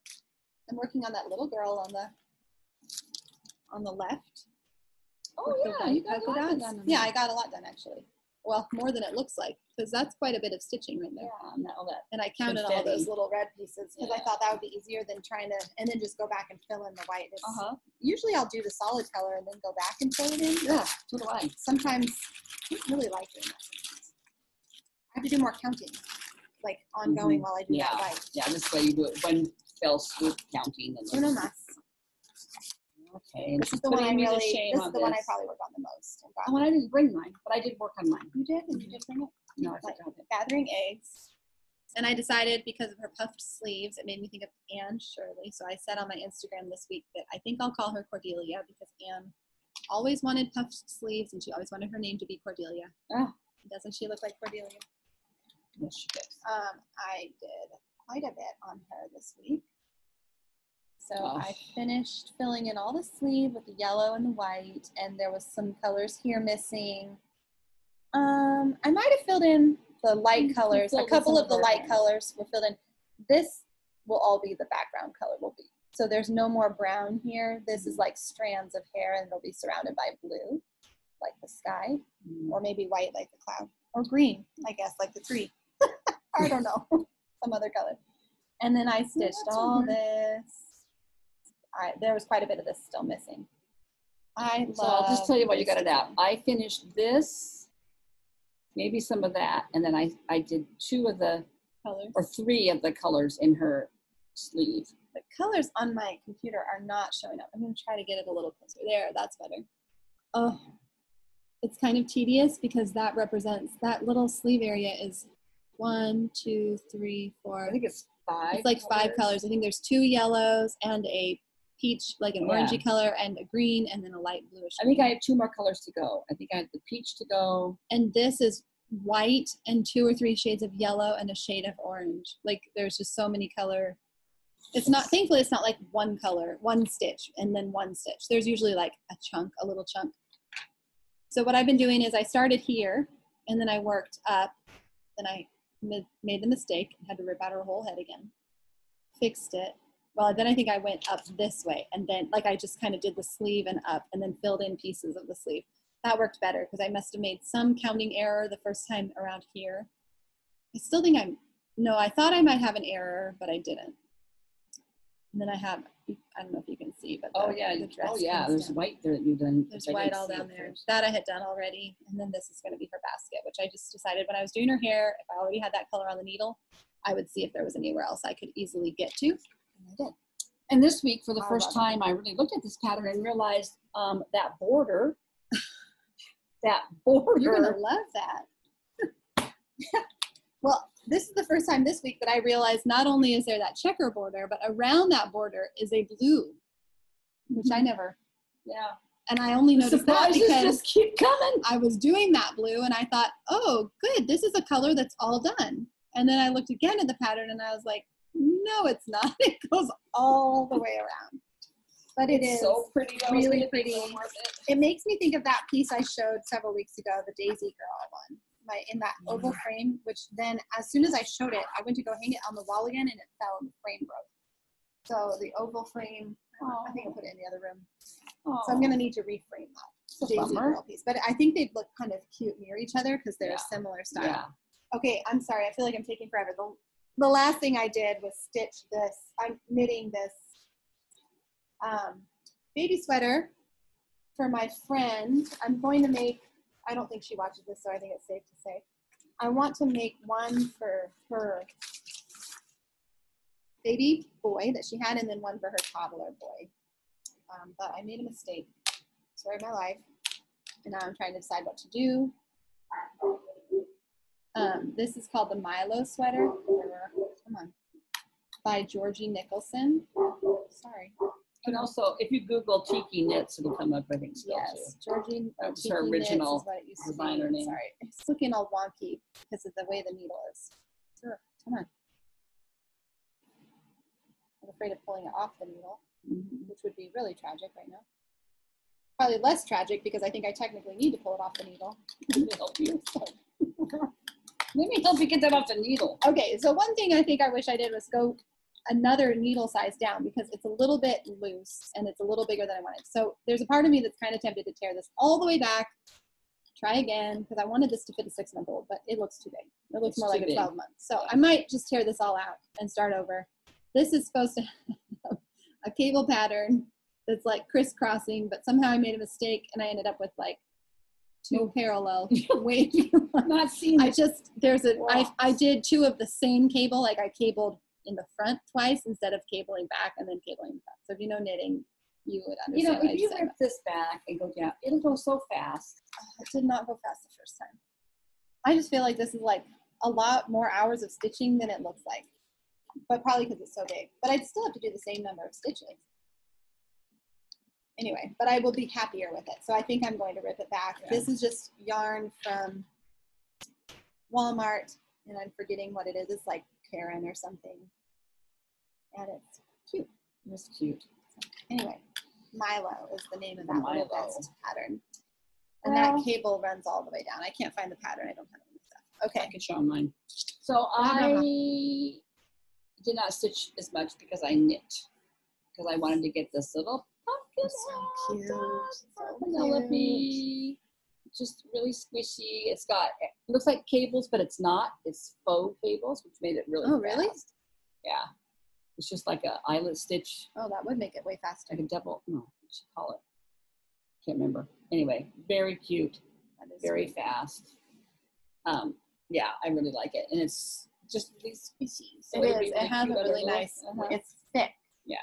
I'm working on that little girl on the left. Oh yeah, you got a lot done. Yeah, I got a lot done actually. Well, more than it looks like, because that's quite a bit of stitching right there. Yeah, all that. And I counted all those little red pieces because I thought that would be easier than trying to, and then just go back and fill in the white. Usually I'll do the solid color and then go back and fill it in. Yeah, so do I. Sometimes I don't really like doing that. I have to do more counting, like ongoing while I do that white. Yeah, this way you do it one fell swoop counting. And Uno más. Okay. This is the one I really. This is the one I probably worked on the most. Oh, I didn't bring mine, but I did work on mine. You did? Did you just bring it? No, I forgot it. Gathering eggs. And I decided because of her puffed sleeves, it made me think of Anne Shirley. So I said on my Instagram this week that I think I'll call her Cordelia because Anne always wanted puffed sleeves and she always wanted her name to be Cordelia. Oh. Doesn't she look like Cordelia? Yes, she does. I did quite a bit on her this week. So I finished filling in all the sleeve with the yellow and the white, and there was some colors here missing. I might have filled in the light colors. A couple of the light colors were filled in. This will all be the background color will be. So there's no more brown here. This is like strands of hair, and it'll be surrounded by blue, like the sky, or maybe white like the cloud, or green, I guess, like the tree. I don't know, some other color. And then I stitched all this. There was quite a bit of this still missing. So I'll just tell you what, you got it out. I finished this, maybe some of that, and then I did 2 of the colors, or 3 of the colors in her sleeve. The colors on my computer are not showing up. I'm going to try to get it a little closer. There, that's better. Oh, it's kind of tedious because that represents, that little sleeve area is 1, 2, 3, 4. I think it's 5. It's like 5 colors. I think there's 2 yellows and a peach, like an orangey color, and a green, and then a light bluish. I think I have 2 more colors to go. I think I have the peach to go. And this is white and 2 or 3 shades of yellow and a shade of orange. Like there's just so many color. It's not, thankfully it's not like one color, one stitch, and then one stitch. There's usually like a chunk, a little chunk. So what I've been doing is I started here, and then I worked up, then I made the mistake and had to rip out her whole head again. Fixed it. Well, then I think I went up this way, and then like I just kind of did the sleeve and up and then filled in pieces of the sleeve. That worked better because I must have made some counting error the first time around here. I still think I thought I might have an error, but I didn't. And then I have, I don't know if you can see, but there's white there that you've done. There's white all down there. That I had done already. And then this is going to be her basket, which I just decided when I was doing her hair, if I already had that color on the needle, I would see if there was anywhere else I could easily get to. And I did. And this week, for the first time, I really looked at this pattern and realized that border, You're going to love that. Well, this is the first time this week that I realized not only is there that checker border, but around that border is a blue, which I never. Yeah. And I only noticed that because just keep coming. I was doing that blue and I thought, oh, good, this is a color that's all done. And then I looked again at the pattern and I was like, no, it's not. It goes all the way around. But it's so pretty. Really pretty. It makes me think of that piece I showed several weeks ago, the Daisy Girl one. In that oval frame, which then as soon as I showed it, I went to go hang it on the wall again and it fell and the frame broke. So the oval frame, I think I'll put it in the other room. So I'm going to need to reframe that Daisy Girl piece. But I think they'd look kind of cute near each other because they're a similar style. Yeah. Okay, I'm sorry. I feel like I'm taking forever. The last thing I did was stitch this. I'm knitting this baby sweater for my friend. I'm going to make, I don't think she watches this, so I think it's safe to say. I want to make one for her baby boy that she had, and then one for her toddler boy. But I made a mistake. Story of my life. And now I'm trying to decide what to do. This is called the Milo sweater. Come on. By Georgie Nicholson. Sorry. And also, if you Google Tiki Knits, it'll come up, I think, still, yes, too. Georgie. That's her original designer name. Sorry, it's looking all wonky because of the way the needle is. Sure, come on. I'm afraid of pulling it off the needle, which would be really tragic right now. probably less tragic because I think I technically need to pull it off the needle. Let me help you. Let me help you get that off the needle. Okay, so one thing I think I wish I did was go another needle size down because it's a little bit loose and it's a little bigger than I wanted. So there's a part of me that's kind of tempted to tear this all the way back, try again, because I wanted this to fit a 6-month-old, but it looks too big. It looks more like a 12 month. So I might just tear this all out and start over. This is supposed to have a cable pattern that's like crisscrossing, but somehow I made a mistake and I ended up with like 2 parallel way too long. Not seen I it. just, Wow. I did 2 of the same cable, like I cabled in the front twice instead of cabling back and then cabling in front. So if you know knitting, you would understand. You know, what if you I said. rip this back and go down, it'll go so fast. It did not go fast the first time. I just feel like this is like a lot more hours of stitching than it looks like, but probably because it's so big. But I'd still have to do the same number of stitches. Anyway, but I will be happier with it. So I think I'm going to rip it back. Yeah. This is just yarn from Walmart, and I'm forgetting what it is. It's like Karen or something. And it's cute. It's cute. Anyway, Milo is the name of that little Milo. vest pattern. And Well, that cable runs all the way down. I can't find the pattern. I don't have any stuff. I Okay. can show mine. So I did not stitch as much because I knit. Because I wanted to get this little pumpkin So cute. So Penelope. Just really squishy. It's got, it looks like cables, but it's not. It's faux cables, which made it really Oh, really? fast. Yeah. It's just like a eyelet stitch, Oh, that would make it way faster. like a double, no, what should you call it? Can't remember. Anyway, very cute, That is very sweet. fast. Yeah, I really like it. And it's just really squishy. So It it'll be is. It has a cute on her really little- nice, uh-huh. it's thick. Yeah.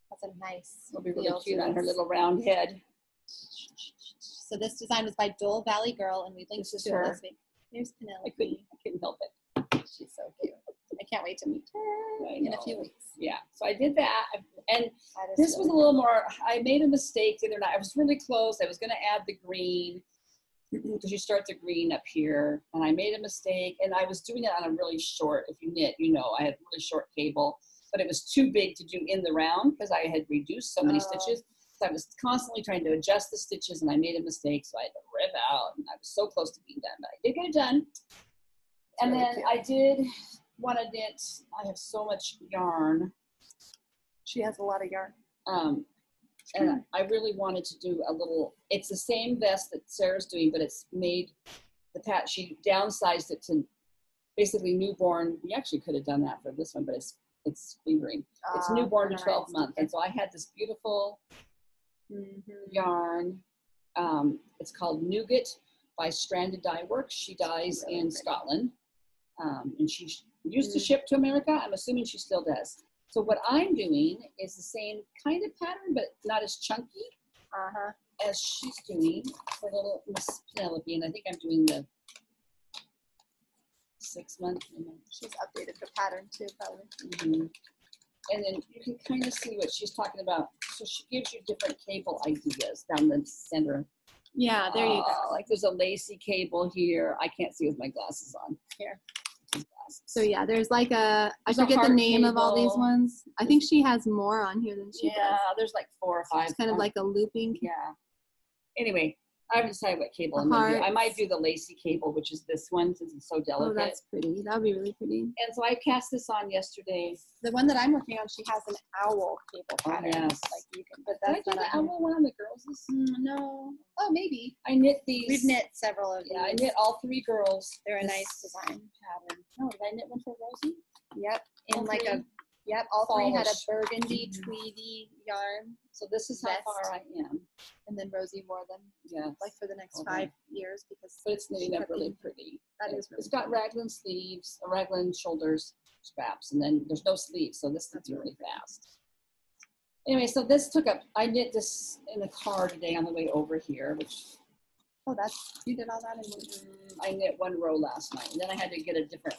That's a nice It'll be really feel cute to on her this. little round head. So this design was by Dole Valley Girl, and we linked This is to it her. last week. Here's I Penelope. couldn't help it. She's so cute. I can't wait to meet her I in a few know. weeks. Yeah, so I did that. And That is this was a really little more, I made a mistake the other night. I was really close. I was going to add the green because you start the green up here. And I made a mistake. And I was doing it on a really short, if you knit, you know, I had really short cable. But it was too big to do in the round because I had reduced so many Oh. stitches. So I was constantly trying to adjust the stitches and I made a mistake. So I had to rip out. And I was so close to being done. But I did get it done. And really then cute. I did want to knit. I have so much yarn. She has a lot of yarn. And I really wanted to do a little, it's the same vest that Sarah's doing, but it's made, she downsized it to basically newborn. We actually could have done that for this one, but it's fingering. It's newborn to 12 months. And so I had this beautiful yarn. It's called Nougat by Stranded Dye Works. She dyes Really in pretty. Scotland. And she used to ship to America. I'm assuming she still does. So what I'm doing is the same kind of pattern, but not as chunky as she's doing for little Miss Penelope. And I think I'm doing the 6 month. She's updated the pattern too, probably. Mhm. And then you can kind of see what she's talking about. So she gives you different cable ideas down the center. Yeah, there you go. Like there's a lacy cable here. I can't see with my glasses on. Here. Glasses. So yeah, there's like I There's a forget the heart name of all these cable. ones. I think she has more on here than she Yeah, does. there's like 4 or 5. It's kind of like a looping. Yeah. Anyway, I haven't decided what cable I'm The going to do. I hearts. might do the lacy cable, which is this one since it's so Oh, delicate. that's pretty. That would be really pretty. And so I cast this on yesterday. The one that I'm working on, she has an owl cable Oh, pattern. yes. Like you can, but Did I that's do not the on owl one on the girls? here. No. Oh, maybe. I knit these. We've knit several of Yeah, I these. knit all 3 girls. They're a this nice design. pattern. No, did I knit one for Rosie? Yep. In All like three? all 3 had a Fallish. burgundy Mhm. tweedy yarn, So this is how Vest. far I am. and then Rosie wore them Yeah. like for the next Okay. 5 years because But it's knitting she up kept really eating. pretty. That is really It's got pretty. raglan sleeves, raglan shoulders, straps, and then there's no sleeves, so this That's is really really fast. Anyway, so this took up, I knit this in the car today on the way over here, which Oh, you did all that in one. I knit 1 row last night, and then I had to get a different,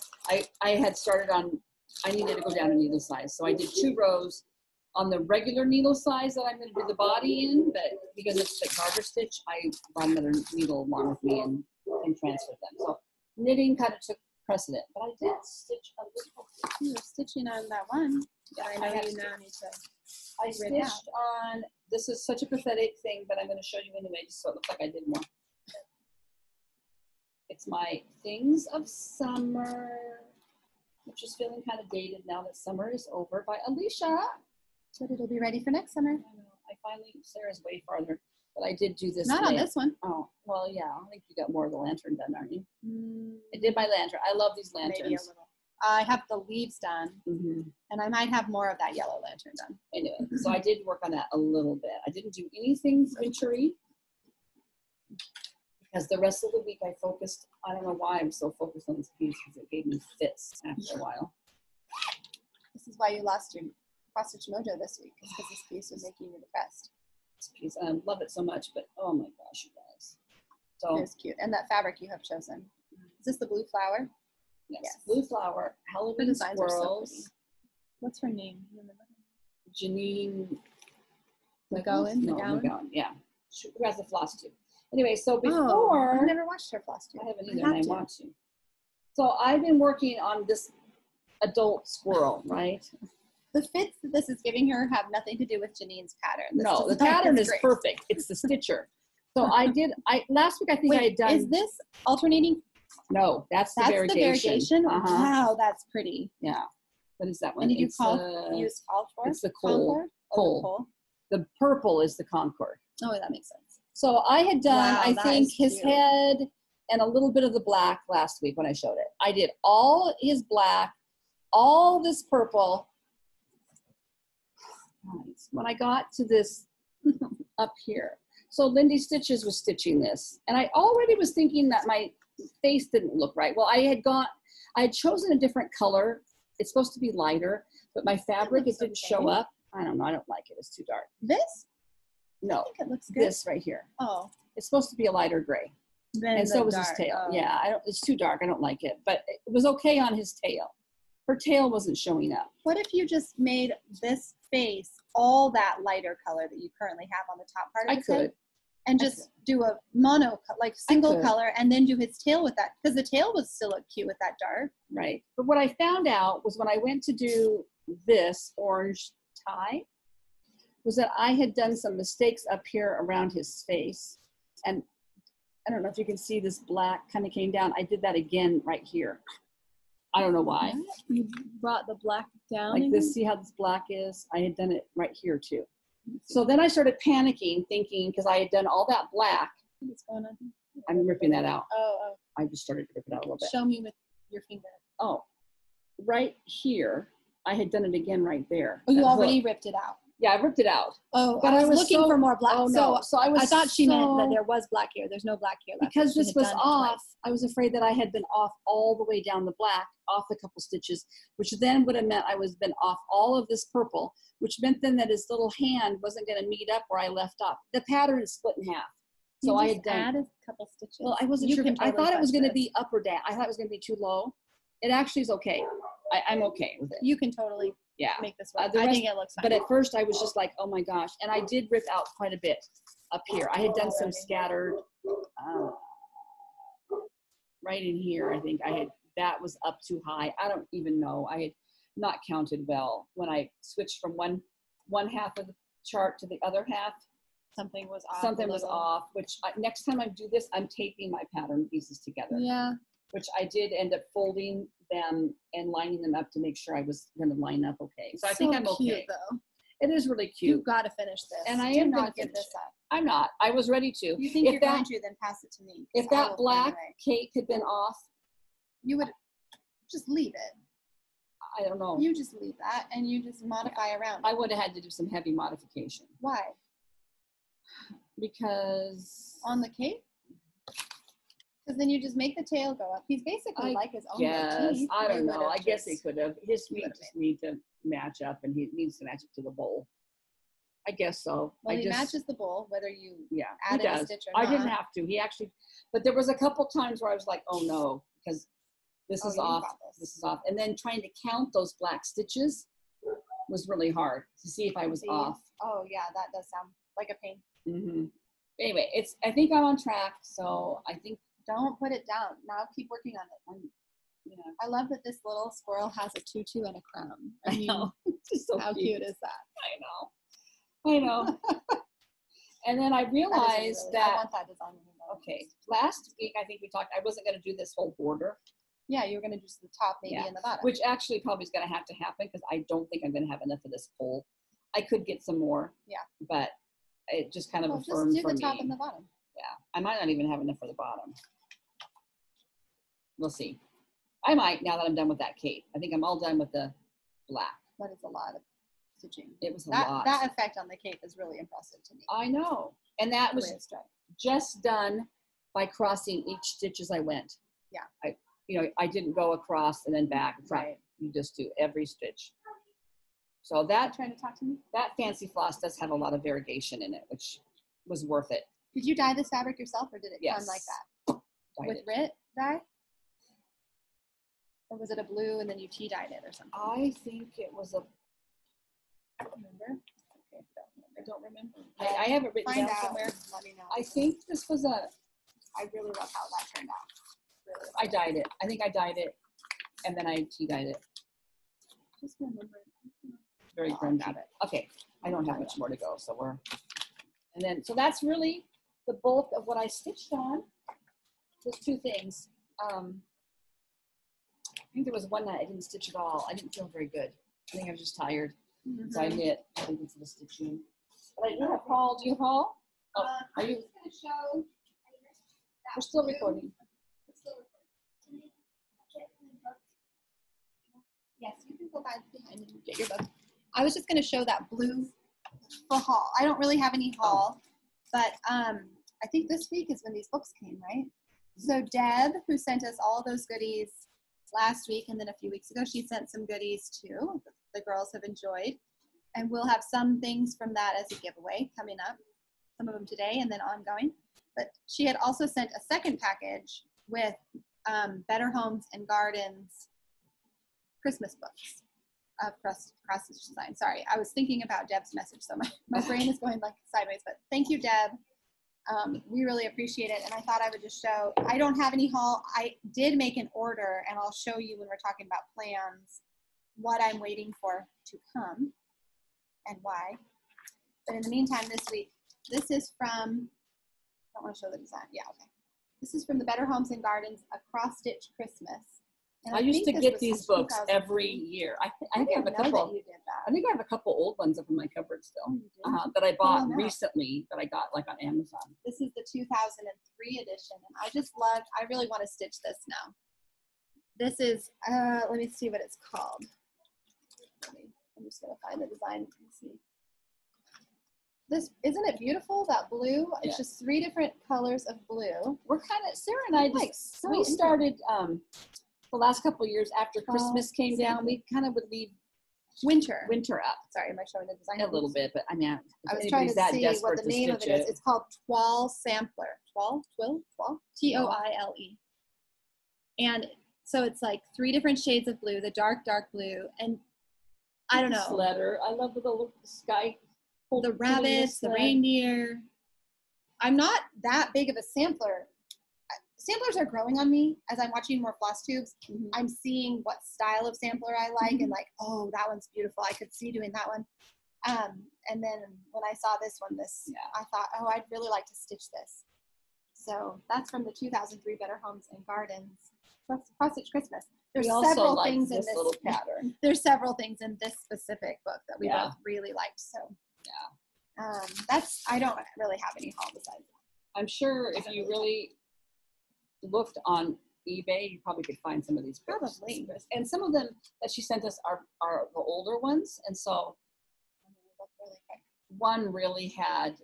I had started on, I needed to go down a needle size, so I did 2 rows on the regular needle size that I'm going to do the body in, but because it's the garter stitch, I brought another needle along with me and transferred them. So knitting kind of took precedent, but I did stitch a little bit. You were stitching on that one, but I know have you to. now need to. I Rid stitched on this is such a pathetic thing, but I'm going to show you anyway, just so it looks like I did more. It's my Things of Summer, which is feeling kind of dated now that summer is over, by Alicia. But it'll be ready for next summer. I know. I finally, Sarah's way farther, but I did do this. Not on this one. Oh, well, yeah. I think you got more of the lantern done, aren't you? I did my lantern. I love these lanterns. Maybe a little. I have the leaves done, Mm-hmm. and I might have more of that yellow lantern done. Anyway, so I did work on that a little bit. I didn't do anything wintry because the rest of the week I focused. I don't know why I'm so focused on this piece because it gave me fits after a while. This is why you lost your hostage mojo this week, because this piece was making you depressed. This piece, I love it so much, but oh my gosh, you guys. So It was cute. And that fabric you have chosen. Is this the blue flower? yes, blue flower, Her Halloween designs are so squirrels, pretty. What's her name? Remember her? Janine McGowan? No, McGowan? McGowan, yeah. Who has a Flosstube. Anyway, so Oh, before, I've never watched her Flosstube. I haven't I either, have and I to. want to. So I've been working on this adult squirrel, right? The fits that this is giving her have nothing to do with Janine's pattern. This No, the design pattern is great. perfect. It's the stitcher. So last week I think I had Wait, done, is this alternating? no, that's the That's variegation. the variegation? Uh-huh. Wow, that's pretty. Yeah. What is that one? And did you It's, use called for? it's the coal. Concord? Coal. Oh, The purple is the Concord. the coal. Oh, that makes sense. So I had done, Wow, I that think, is his cute. head and a little bit of the black last week when I showed it. I did all his black, all this purple. When I got to this up here. So Lindy Stitches was stitching this. And I already was thinking that my face didn't look right. Well, I had chosen a different color. It's supposed to be lighter, but my fabric, it didn't show up. I don't know. I don't like it. It's too dark. This? No, I think it looks good. this right here. Oh. It's supposed to be a lighter gray. Then And so the was his dark. tail. Oh. Yeah, it's too dark. I don't like it. But it was okay on his tail. Her tail wasn't showing up. What if you just made this face all that lighter color that you currently have on the top part of I his head? could. And just do a mono, like single could. color, and then do his tail with that. Because the tail would still look cute with that dark. Right. But what I found out was when I went to do this orange tie, was that I had done some mistakes up here around his face. And I don't know if you can see this black kind of came down. I did that again right here. I don't know why. You brought the black down. Like again? this, see how this black is? I had done it right here too. So then I started panicking, thinking, because I had done all that black. What's going on here? I'm ripping that out. Oh, I just started to rip it out a little bit. show me with your finger. Oh, right here. I had done it again right there. Oh, you That already hook. ripped it out. Yeah, I ripped it out. Oh, But I I was was looking so- for more black. Oh no! So I was. I thought she meant that so- there was black here. There's no black here left. because She this had was done it off. twice. I was afraid that I had been off all the way down the black, off a couple stitches, which then would have meant I was been off all of this purple, which meant then that his little hand wasn't going to meet up where I left off. The pattern is split in half. So You I just had done. add a couple stitches. Well, I wasn't You sure. can I totally thought it was fudge going to this. be up or down. I thought it was going to be too low. It actually is okay. I'm okay with it. You can totally Yeah. make this work. the I rest- think it looks fine. But at first I was just like, oh my gosh. And I did rip out quite a bit up here. I had done some scattered, right in here. I think that was up too high. I don't even know. I had not counted well when I switched from one half of the chart to the other half. something was off. Something a was little. off, which next time I do this, I'm taping my pattern pieces together. Yeah. Which I did end up folding them and lining them up to make sure I was going to line up okay. So I think I'm cute, okay. though. It is really cute. You've got to finish this. And I Do am gonna not give finish this it. up. I'm not. I was ready to. You think If you're that- going to, then pass it to me. If 'cause I that will black throw it away. cape had been off, You would just leave it. I don't know. You just leave that and you just modify around. I would have had to do some heavy modification Why? because On the cape? Because then you just make the tail go up. He's basically I like his own yes, motif. I They don't know. would've I guess they just- could have. His you feet would've just need to match up, and he needs to match up to the bowl. I guess so. Well, I he just, matches the bowl, whether you Yeah, add he in a does. stitch or I not. didn't have to. He actually, but there was a couple times where I was like, oh no, because this Oh, is you off. got this. This is off. And then trying to count those black stitches was really hard to see if I was See? off. Oh, yeah, that does sound like a pain. Hmm. Anyway, I think I'm on track. So I think, Don't put it down. Now keep working on it. you know, I love that this little squirrel has a tutu and a crown. I know. It's just so How cute is that? I know. And then I realized I that, want that design. okay, last week I think we talked, I wasn't going to do this whole border. Yeah, you were going to do the top maybe Yeah. and the bottom. Which actually probably is going to have to happen because I don't think I'm going to have enough of this pole. I could get some more. Yeah. But it just kind of Well, affirmed just do for the top me. and the bottom. Yeah. I might not even have enough for the bottom. We'll see. I might now that I'm done with that cape. I think I'm all done with the black. That is a lot of stitching. It was a That lot. that effect on the cape is really impressive to me. I know. And that The was way it's done. just done by crossing each stitch as I went. Yeah. I didn't go across and then back. Right. You just do every stitch. So that Trying to talk to me. that fancy floss does have a lot of variegation in it, which was worth it. Did you dye this fabric yourself, or did it come Yes. like that? Dyed With it. Rit dye? Or was it a blue and then you tea dyed it or something? I think it was a. Remember? Okay, I don't remember. I have it written Find down out. somewhere. Let me know. I think this was a. I really love how that turned out. Really I love it. dyed it. I think I dyed it, and then I tea dyed it. Just remember. Very Oh, I grungy. got it. Okay, I don't have much more to go, so we're. And then, so that's really the bulk of what I stitched on. Just two things. I think there was one night I didn't stitch at all. I didn't feel very good. I think I was just tired. So I knit. I think instead of stitching. But I do have haul. Do you haul? Oh, are I'm you? just going to show. We're still recording. Yes, you can go back behind and get your book. I was just going to show that blue for haul. I don't really have any haul, but I think this week is when these books came, right? So Deb, who sent us all those goodies last week and then a few weeks ago, she sent some goodies too. The girls have enjoyed. And we'll have some things from that as a giveaway coming up, some of them today and then ongoing. But she had also sent a second package with Better Homes and Gardens Christmas books of cross-stitch design. Sorry, I was thinking about Deb's message, so my brain is going like sideways, but thank you, Deb. We really appreciate it, and I thought I would just show, I don't have any haul. I did make an order, and I'll show you when we're talking about plans what I'm waiting for to come and why. But in the meantime, this week, this is from, I don't want to show the design. Yeah, okay. This is from the Better Homes and Gardens, A Cross-Stitch Christmas. And I used to think get this these was books 2003. every year. I think I have a didn't know couple. that you did that. I think I have a couple old ones up in my cupboard still Oh, you do? that I bought them out. recently that I got like on Amazon. This is the 2003 edition, and I really want to stitch this now. This is, let me see what it's called. I'm just going to find the design and see. This, isn't it beautiful, that blue? It's Yeah. just 3 different colors of blue. We're kind of, Sarah and I Like, just, so we started the last couple of years after Fall, Christmas came down, we kind of would leave Winter. winter up Sorry, am I showing the design? a little bit, but I mean, I if was trying anybody's to that see what desperate the to name of stitch it is. It's called Toile Sampler. Toile? Toile? And so it's like 3 different shades of blue, the dark blue, and I don't know. Letter. I love the little sky. The rabbits, the reindeer. I'm not that big of a sampler. Samplers are growing on me as I'm watching more Flosstubes. Mm-hmm. I'm seeing what style of sampler I like and like, oh, that one's beautiful. I could see doing that one. And then when I saw this one, I thought, oh, I'd really like to stitch this. So that's from the 2003 Better Homes and Gardens Cross-Stitch Christmas. There's several things in this little pattern. There's several things in this specific book that we Yeah. both really liked. So Yeah. I don't really have any haul besides that. I'm sure if you really looked on eBay, you probably could find some of these books. Probably. And some of them that she sent us are the older ones. And so Really quick. one really had.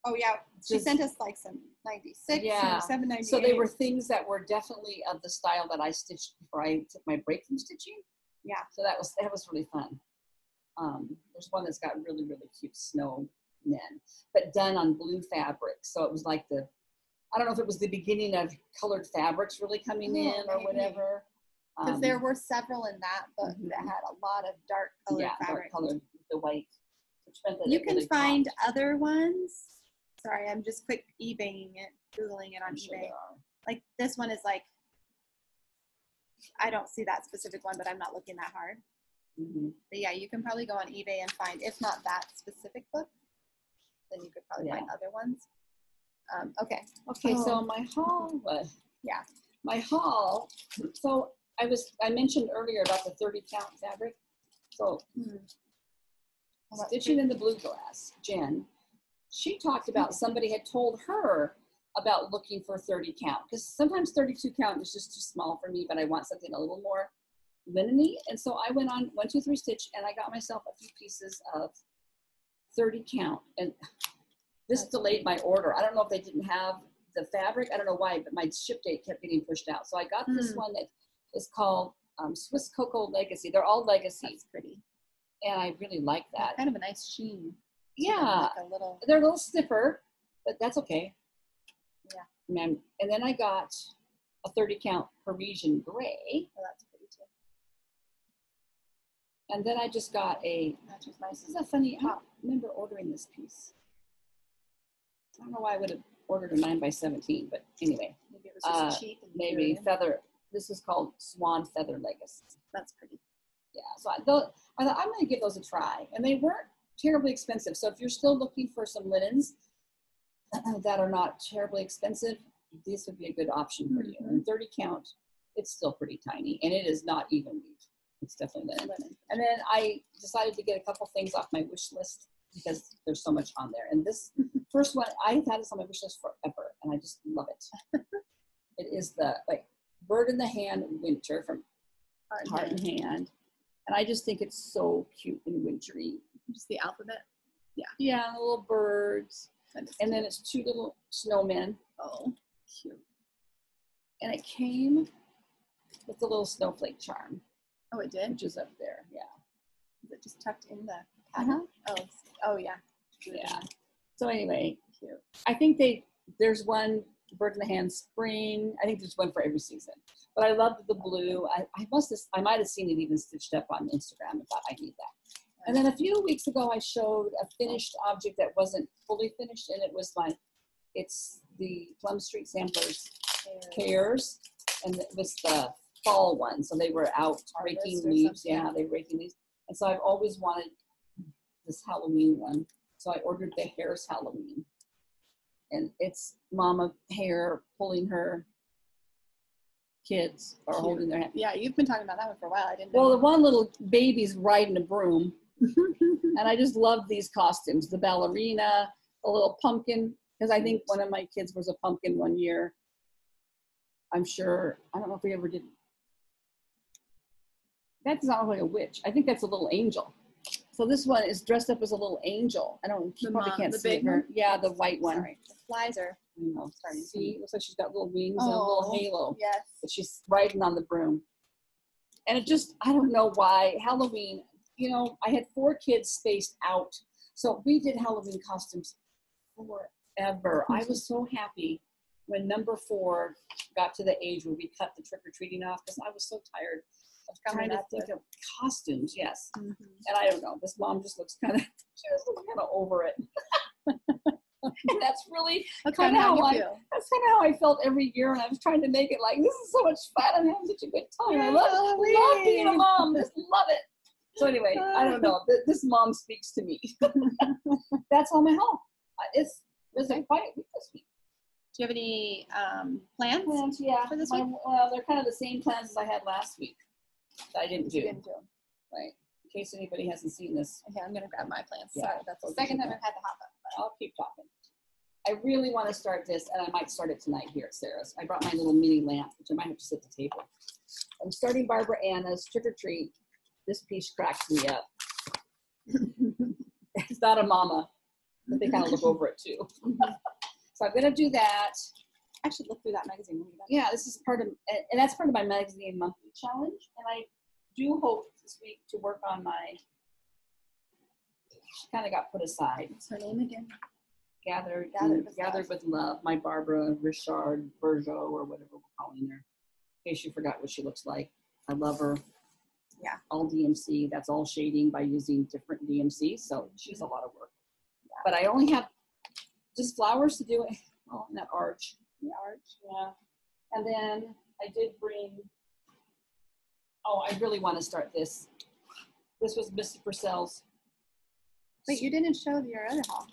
Oh yeah, she Just- sent us like some 96, Yeah. 97, 98. So they were things that were definitely of the style that I stitched before I took my break from stitching. Yeah. So that was really fun. There's one that's got really, really cute snow men, but done on blue fabric. So it was like I don't know if it was the beginning of colored fabrics really coming in or maybe. whatever. Because there were several in that book Mhm. that had a lot of dark colored dark fabric. colored with the white. Which meant that You it can really find popped. other ones. Sorry, I'm just quick eBaying it, Googling it on I'm sure eBay. there are. Like this one is like, I don't see that specific one, but I'm not looking that hard. Mhm. But yeah, you can probably go on eBay and find, if not that specific book, then you could probably Yeah. find other ones. Okay. Okay, so my haul was, my haul, so I mentioned earlier about the 30 count fabric. So Stitching in the Blue Glass, Jen, she talked about somebody had told her about looking for 30 count, because sometimes 32 count is just too small for me, but I want something a little more linen-y. And so I went on 1, 2, 3 Stitch, and I got myself a few pieces of 30 count, and this delayed my order. I don't know if they didn't have the fabric, I don't know why, but my ship date kept getting pushed out. So I got this one that is called Swiss Cocoa Legacy. They're all legacy. That's pretty. And I really like that. Kind of a nice sheen. Yeah, Like a little. they're a little stiffer, but that's okay. Yeah. And then I got a 30 count Parisian gray. Oh, that's pretty too. And then I just got That's just nice. this is a funny, I don't remember ordering this piece. I don't know why I would have ordered a 9x17, but anyway. Maybe it was just cheap. And Maybe feather, this is called Swan Feather Legacy. That's pretty. Yeah, so I thought I'm going to give those a try. And they weren't terribly expensive. So if you're still looking for some linens that are not terribly expensive, this would be a good option for you. And 30 count, it's still pretty tiny. And it is not even weave. It's definitely linen. And then I decided to get a couple things off my wish list because there's so much on there. And this first one, I've had this on my wish list forever, and I just love it. It is the Bird in the Hand Winter from Heart in Hand. And I just think it's so cute and wintry. Just the alphabet. Yeah. Yeah, the little birds. And then it's 2 little snowmen. Oh, cute. And it came with the little snowflake charm. Oh, it did? Which is up there, yeah. Is it just tucked in the pattern? Oh, yeah. Yeah. So anyway, Cute. I think there's one Bird in the Hand spring. I think there's one for every season. But I loved the blue. I might have seen it even stitched up on Instagram and thought I need that. And then a few weeks ago, I showed a finished object that wasn't fully finished, and it's the Plum Street Samplers Cares, and it was the fall one. So they were out raking leaves. Yeah, they were raking leaves. And so I've always wanted this Halloween one. So I ordered the Hare's Halloween. And it's Mama Hare pulling her kids or holding their hand. Yeah, you've been talking about that one for a while. I didn't know. Well, the one little baby's riding a broom. And I just love these costumes. The ballerina, the little pumpkin. Because I think one of my kids was a pumpkin one year. I'm sure. I don't know if we ever did. That's not like a witch. I think that's a little angel. So this one is dressed up as a little angel. I don't. You probably can't see her. Yeah, the white one. Sorry. The flies are starting to see. Looks like she's got little wings and a little halo. Yes. But she's riding on the broom. And it just, I don't know why. Halloween, I had 4 kids spaced out. So we did Halloween costumes forever. I was so happy when number 4 got to the age where we cut the trick-or-treating off, because I was so tired of trying to think of costumes. Yes. And I don't know, this mom just looks kind of over it. And that's really kind of how I feel. That's kind of how I felt every year, and I was trying to make it like, this is so much fun. I'm having such a good time. I love being a mom. Just love it. So anyway, I don't know. This mom speaks to me. That's all my home. It was a quiet week this week. Do you have any plans? Plans, yeah. For this week? Well, they're kind of the same plans as I had last week that I didn't do. Right. In case anybody hasn't seen this. Okay, I'm going to grab my plans. Yeah. Sorry, that's the second time I've had to hop up. I'll keep talking. I really want to start this, and I might start it tonight here at Sarah's. I brought my little mini lamp, which I might have to sit at the table. I'm starting Barbara Anna's Trick or Treat. This piece cracks me up. It's not a mama, but they kind of look over it too. So I'm going to do that. I should look through that magazine when you're done. Yeah, this is part of, and that's part of my magazine monthly challenge. And I do hope this week to work on she kind of got put aside. What's her name again? Gathered with Love, my Barbara Richard Bergeau, or whatever we're calling her. In case you forgot what she looks like. I love her. Yeah. All DMC. That's all shading by using different DMC. So she's a lot of work. Yeah. But I only have just flowers to do it. Oh, and that arch. The arch. Yeah. And then I did bring, I really want to start this. This was Missy Purcell's. Wait, you didn't show your other haul.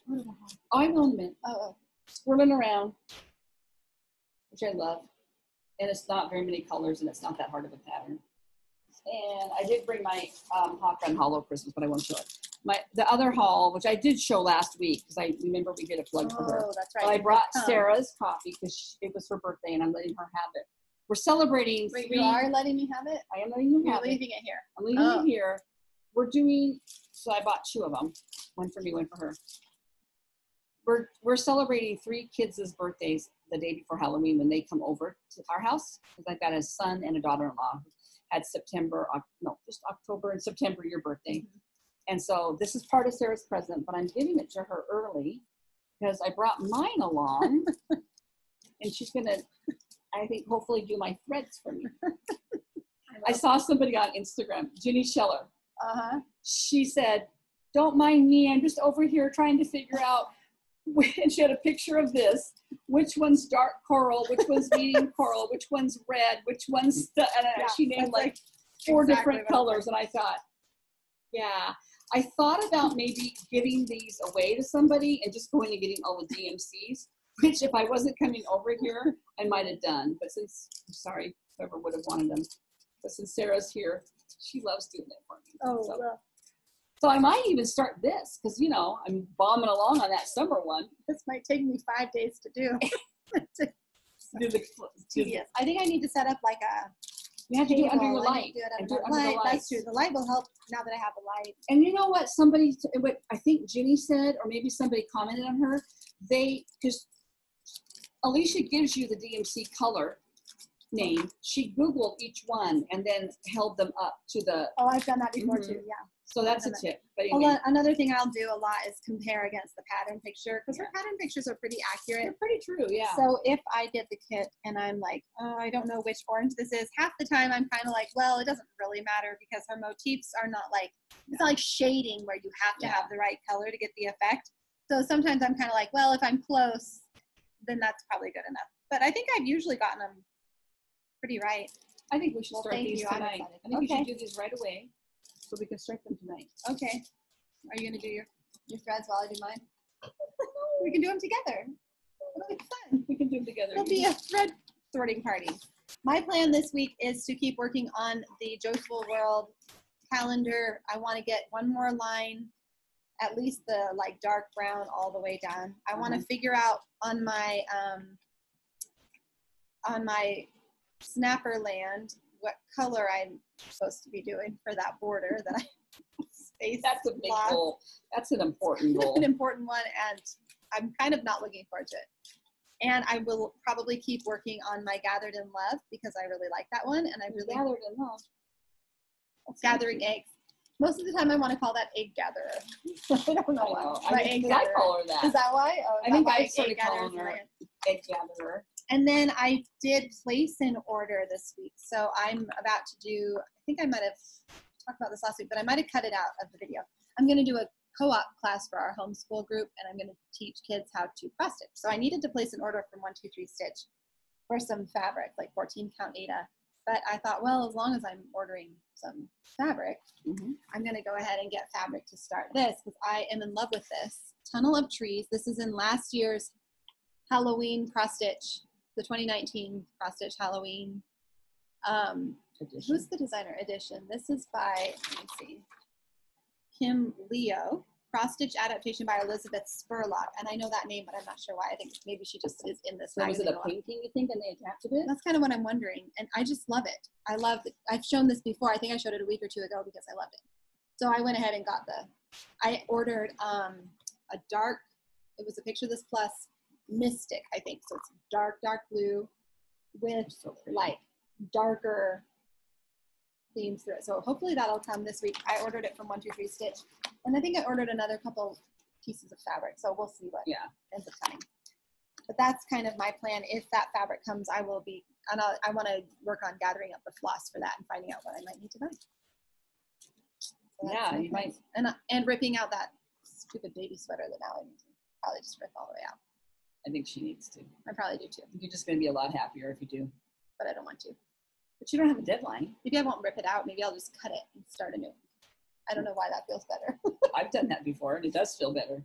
What do I have? Eye ornament. Oh, Swirling around, which I love. And it's not very many colors, and it's not that hard of a pattern. And I did bring my Hawk Run Hollow Christmas, but I won't show it. The other haul, which I did show last week, because I remember we did a plug for her. Oh, that's right. But I brought Sarah's copy because it was her birthday, and I'm letting her have it. We're celebrating. Wait, you are letting me have it? I am letting you You're have it. leaving it here. I'm leaving it here. We're doing, so I bought 2 of them. One for me, one for her. We're celebrating 3 kids' birthdays the day before Halloween when they come over to our house, because I've got a son and a daughter-in-law who had just October and September your birthday. Mm-hmm. And so this is part of Sarah's present, but I'm giving it to her early because I brought mine along and she's going to, I think, hopefully do my threads for me. I saw somebody on Instagram, Ginny Scheller. She said, "Don't mind me, I'm just over here trying to figure out," and she had a picture of this, which one's dark coral, which one's medium coral, which one's red, which one's, she named like 4 different colors. And I thought, yeah, I thought about maybe giving these away to somebody and just going and getting all the DMCs, which if I wasn't coming over here, I might have done. But since, I'm sorry, whoever would have wanted them. But since Sarah's here, she loves doing it for me. Oh, So I might even start this because, I'm bombing along on that summer one. This might take me 5 days to do. Tedious. I think I need to set up like a. You have to do it under your light. Do it under the light. That's true. The light will help now that I have a light. And you know what? What I think Ginny said, or maybe somebody commented on her, because Alicia gives you the DMC color name. She Googled each one and then held them up to the. Oh, I've done that before too. Yeah. So that's a tip. But anyway. Another thing I'll do a lot is compare against the pattern picture because her pattern pictures are pretty accurate. They're pretty true, yeah. So if I get the kit and I'm like, oh, I don't know which orange this is, half the time I'm kind of like, well, it doesn't really matter because her motifs are not like, it's not like shading where you have to have the right color to get the effect. So sometimes I'm kind of like, well, if I'm close, then that's probably good enough. But I think I've usually gotten them pretty right. I think we should start these tonight. I think we should do these right away. So we can start them tonight. Okay. Are you going to do your threads while I do mine? We can do them together. It'll be fun. We can do them together. It'll be a thread sorting party. My plan this week is to keep working on the Joyful World calendar. I want to get one more line, at least the like dark brown all the way down. I want to figure out on my snapper land what color I'm supposed to be doing for that border that I spaced. That's a big goal. That's an important goal. An important one, and I'm kind of not looking forward to it. And I will probably keep working on my Gathered in Love because I really like that one, and I really Gathered in Love. Gathering eggs. Most of the time, I want to call that egg gatherer. I don't know why. I call her that. Is that why? Oh, I think I started calling her egg gatherer. And then I did place an order this week. So I'm about to do, I think I might have talked about this last week, but I might have cut it out of the video. I'm going to do a co-op class for our homeschool group, and I'm going to teach kids how to cross stitch. So I needed to place an order from 123 Stitch for some fabric, like 14 count Ada. But I thought, well, as long as I'm ordering some fabric, I'm going to go ahead and get fabric to start this because I am in love with this. Tunnel of Trees. This is in last year's Halloween cross stitch. The 2019 cross stitch Halloween. Who's the designer edition? This is by, let me see, Kim Leo. Cross stitch adaptation by Elizabeth Spurlock. And I know that name, but I'm not sure why. I think maybe she just is in this. So was it a painting, you think, and they adapted it? That's kind of what I'm wondering. And I just love it. I love it. I've shown this before. I think I showed it a week or two ago because I loved it. So I went ahead and got I ordered a dark, it was a Picture This Plus Mystic, I think. So it's dark blue with like darker themes through it. So hopefully that'll come this week. I ordered it from 123 Stitch. And I think I ordered another couple pieces of fabric. So we'll see what ends up coming. But that's kind of my plan. If that fabric comes, I will be, and I want to work on gathering up the floss for that and finding out what I might need to buy. So yeah, you might. And ripping out that stupid baby sweater that now I need to probably just rip all the way out. I think she needs to. I probably do too. You're just going to be a lot happier if you do. But I don't want to. But you don't have a deadline. Maybe I won't rip it out. Maybe I'll just cut it and start anew. I don't know why that feels better. I've done that before, and it does feel better,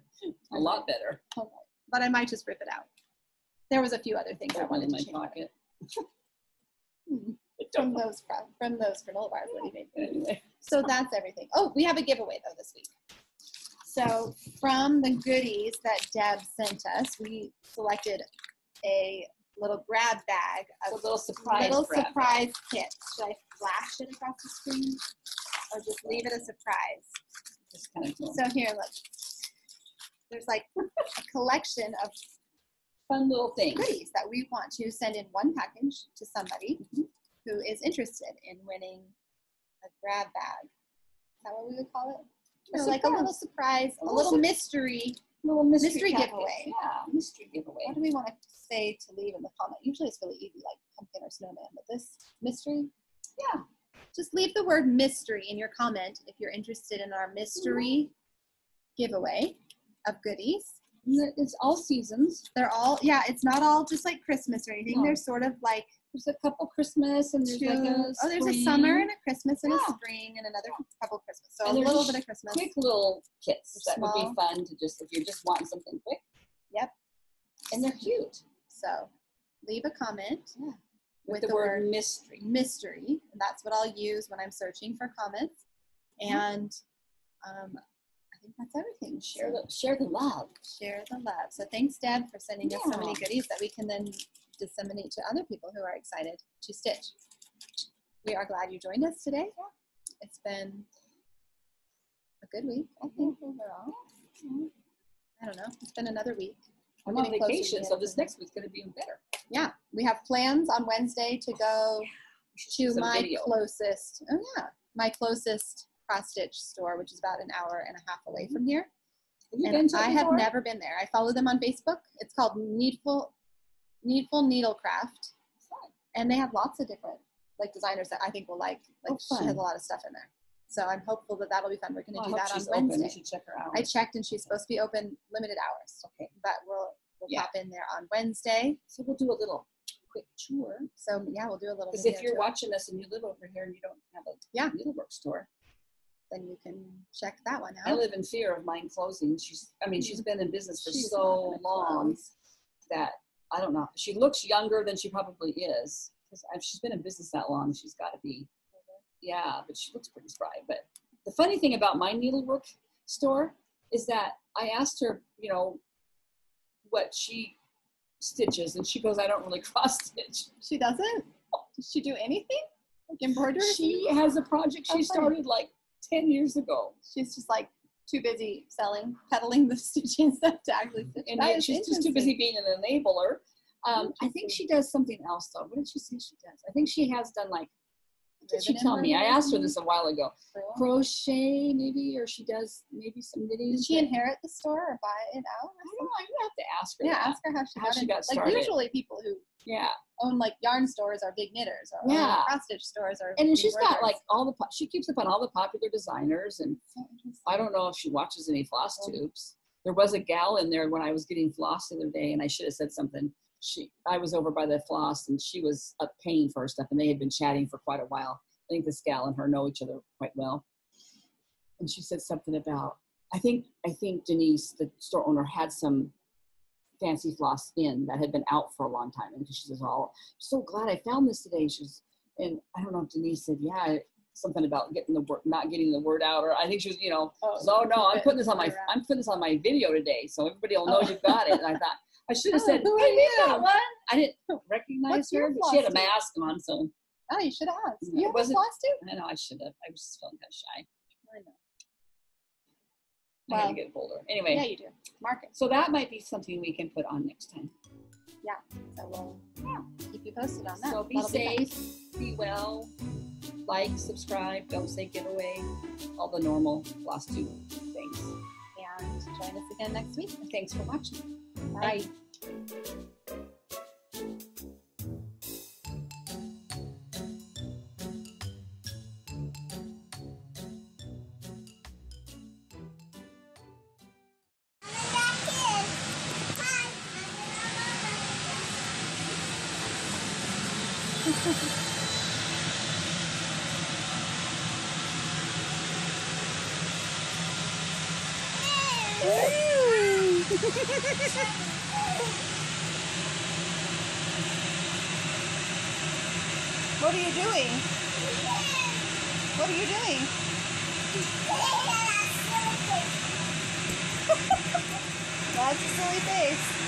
a lot better. Okay. But I might just rip it out. There was a few other things I Put one wanted in to my change. pocket. From those granola bars that he made. Anyway. So that's everything. Oh, we have a giveaway though this week. So from the goodies that Deb sent us, we selected a little grab bag of A little surprise grab surprise kits. Should I flash it across the screen or just leave it a surprise? Just kind of cool. So here, look. There's like a collection of Fun little things. goodies that we want to send in one package to somebody who is interested in winning a grab bag. Is that what we would call it? Or like a little surprise, a little mystery mystery giveaway. Yeah, mystery giveaway. What do we want to say to leave in the comment? Usually it's really easy, like pumpkin or snowman, but this mystery, Yeah. just leave the word mystery in your comment if you're interested in our mystery giveaway of goodies. It's all seasons. They're all, yeah, it's not all just like Christmas or anything. No. They're sort of like There's a couple Christmas and there's like a there's a spring. summer and a Christmas and a Yeah. spring and another couple Christmas. So And a they're little just bit of Christmas. quick little kits They're that would small. be fun to just, if you're just wanting something quick. Yep. And they're cute. So leave a comment With the word mystery. mystery. And that's what I'll use when I'm searching for comments. And I think that's everything. Share the love. Share the love. So thanks, Deb, for sending us so many Yeah. goodies that we can then disseminate to other people who are excited to stitch. We are glad you joined us today. It's been a good week, I think, overall. I don't know. It's been another week. I'm We're on getting closer to vacation, the so end this of the- next week's going to be even better. Yeah, we have plans on Wednesday to go to Some my video. closest, my closest cross stitch store, which is about an hour and a half away from here. Have you And been to it I have before? never been there. I follow them on Facebook. It's called Needful Needlecraft, and they have lots of different like designers that I think will like. Oh, She fun. has a lot of stuff in there, so I'm hopeful that that'll be fun. We're going to Well, I do hope that on she's open. Wednesday. You should check her out. I checked, and she's supposed to be open limited hours. Okay. But we'll Yeah. pop in there on Wednesday. So we'll do a little quick tour. So yeah, we'll do a little. Because video if you're tour. watching us and you live over here and you don't have a needlework store, then you can check that one out. I live in fear of mine closing. She's been in business for She's so not gonna long close. that I don't know. She looks younger than she probably is. Because she's been in business that long, she's got to be. Yeah, but she looks pretty spry. But the funny thing about my needlework store is that I asked her, what she stitches, and she goes, "I don't really cross stitch." She doesn't? Does she do anything? Like embroidery? She has a project she started like 10 years ago. She's just like too busy peddling the stitching stuff to actually stitch. And That yet is she's just too busy being an enabler. I think she does something else though. What did she say she does? I think she has done like, what did she Ribbon tell me? I embroidery? asked her this a while ago. Cool. Crochet maybe, or she does maybe some knitting. Did she inherit the store or buy it out? I don't know. You have to ask her. Yeah, that. ask her how she got into it. started. Like usually people who Yeah. own like yarn stores are big knitters, or Yeah. own cross stitch stores are. And then big she's got like embroiderers. she keeps up on all the popular designers, and So interesting. I don't know if she watches any Flosstubes. There was a gal in there when I was getting floss the other day, and I should have said something. I was over by the floss, and she was paying for her stuff, and they had been chatting for quite a while. I think this gal and her know each other quite well. And she said something about, I think Denise, the store owner, had some fancy floss in that had been out for a long time. And she says, "Oh, I'm so glad I found this today." And I don't know if Denise said, yeah, something about not getting the word out, or I think she was, "Oh no, I'm putting this on my video today, so everybody will know you've got it." And I thought I should have said, who "Hey, are you got you?" one." I didn't recognize What's her, your but she had a Flosstube? mask on, so Oh, you should have asked. Yeah, You it have a wasn't- floss too? I know I should have. I was just feeling kind of shy. I know. I had Well, to get bolder. Anyway, Yeah, you do. Mark it. so that might be something we can put on next time. So we'll keep you posted on that. So be That'll fun. safe, be well, like, subscribe, don't say giveaway, all the normal Flosstube things. And join us again next week. Thanks for watching. Bye. What are you doing? What are you doing? That's a silly face.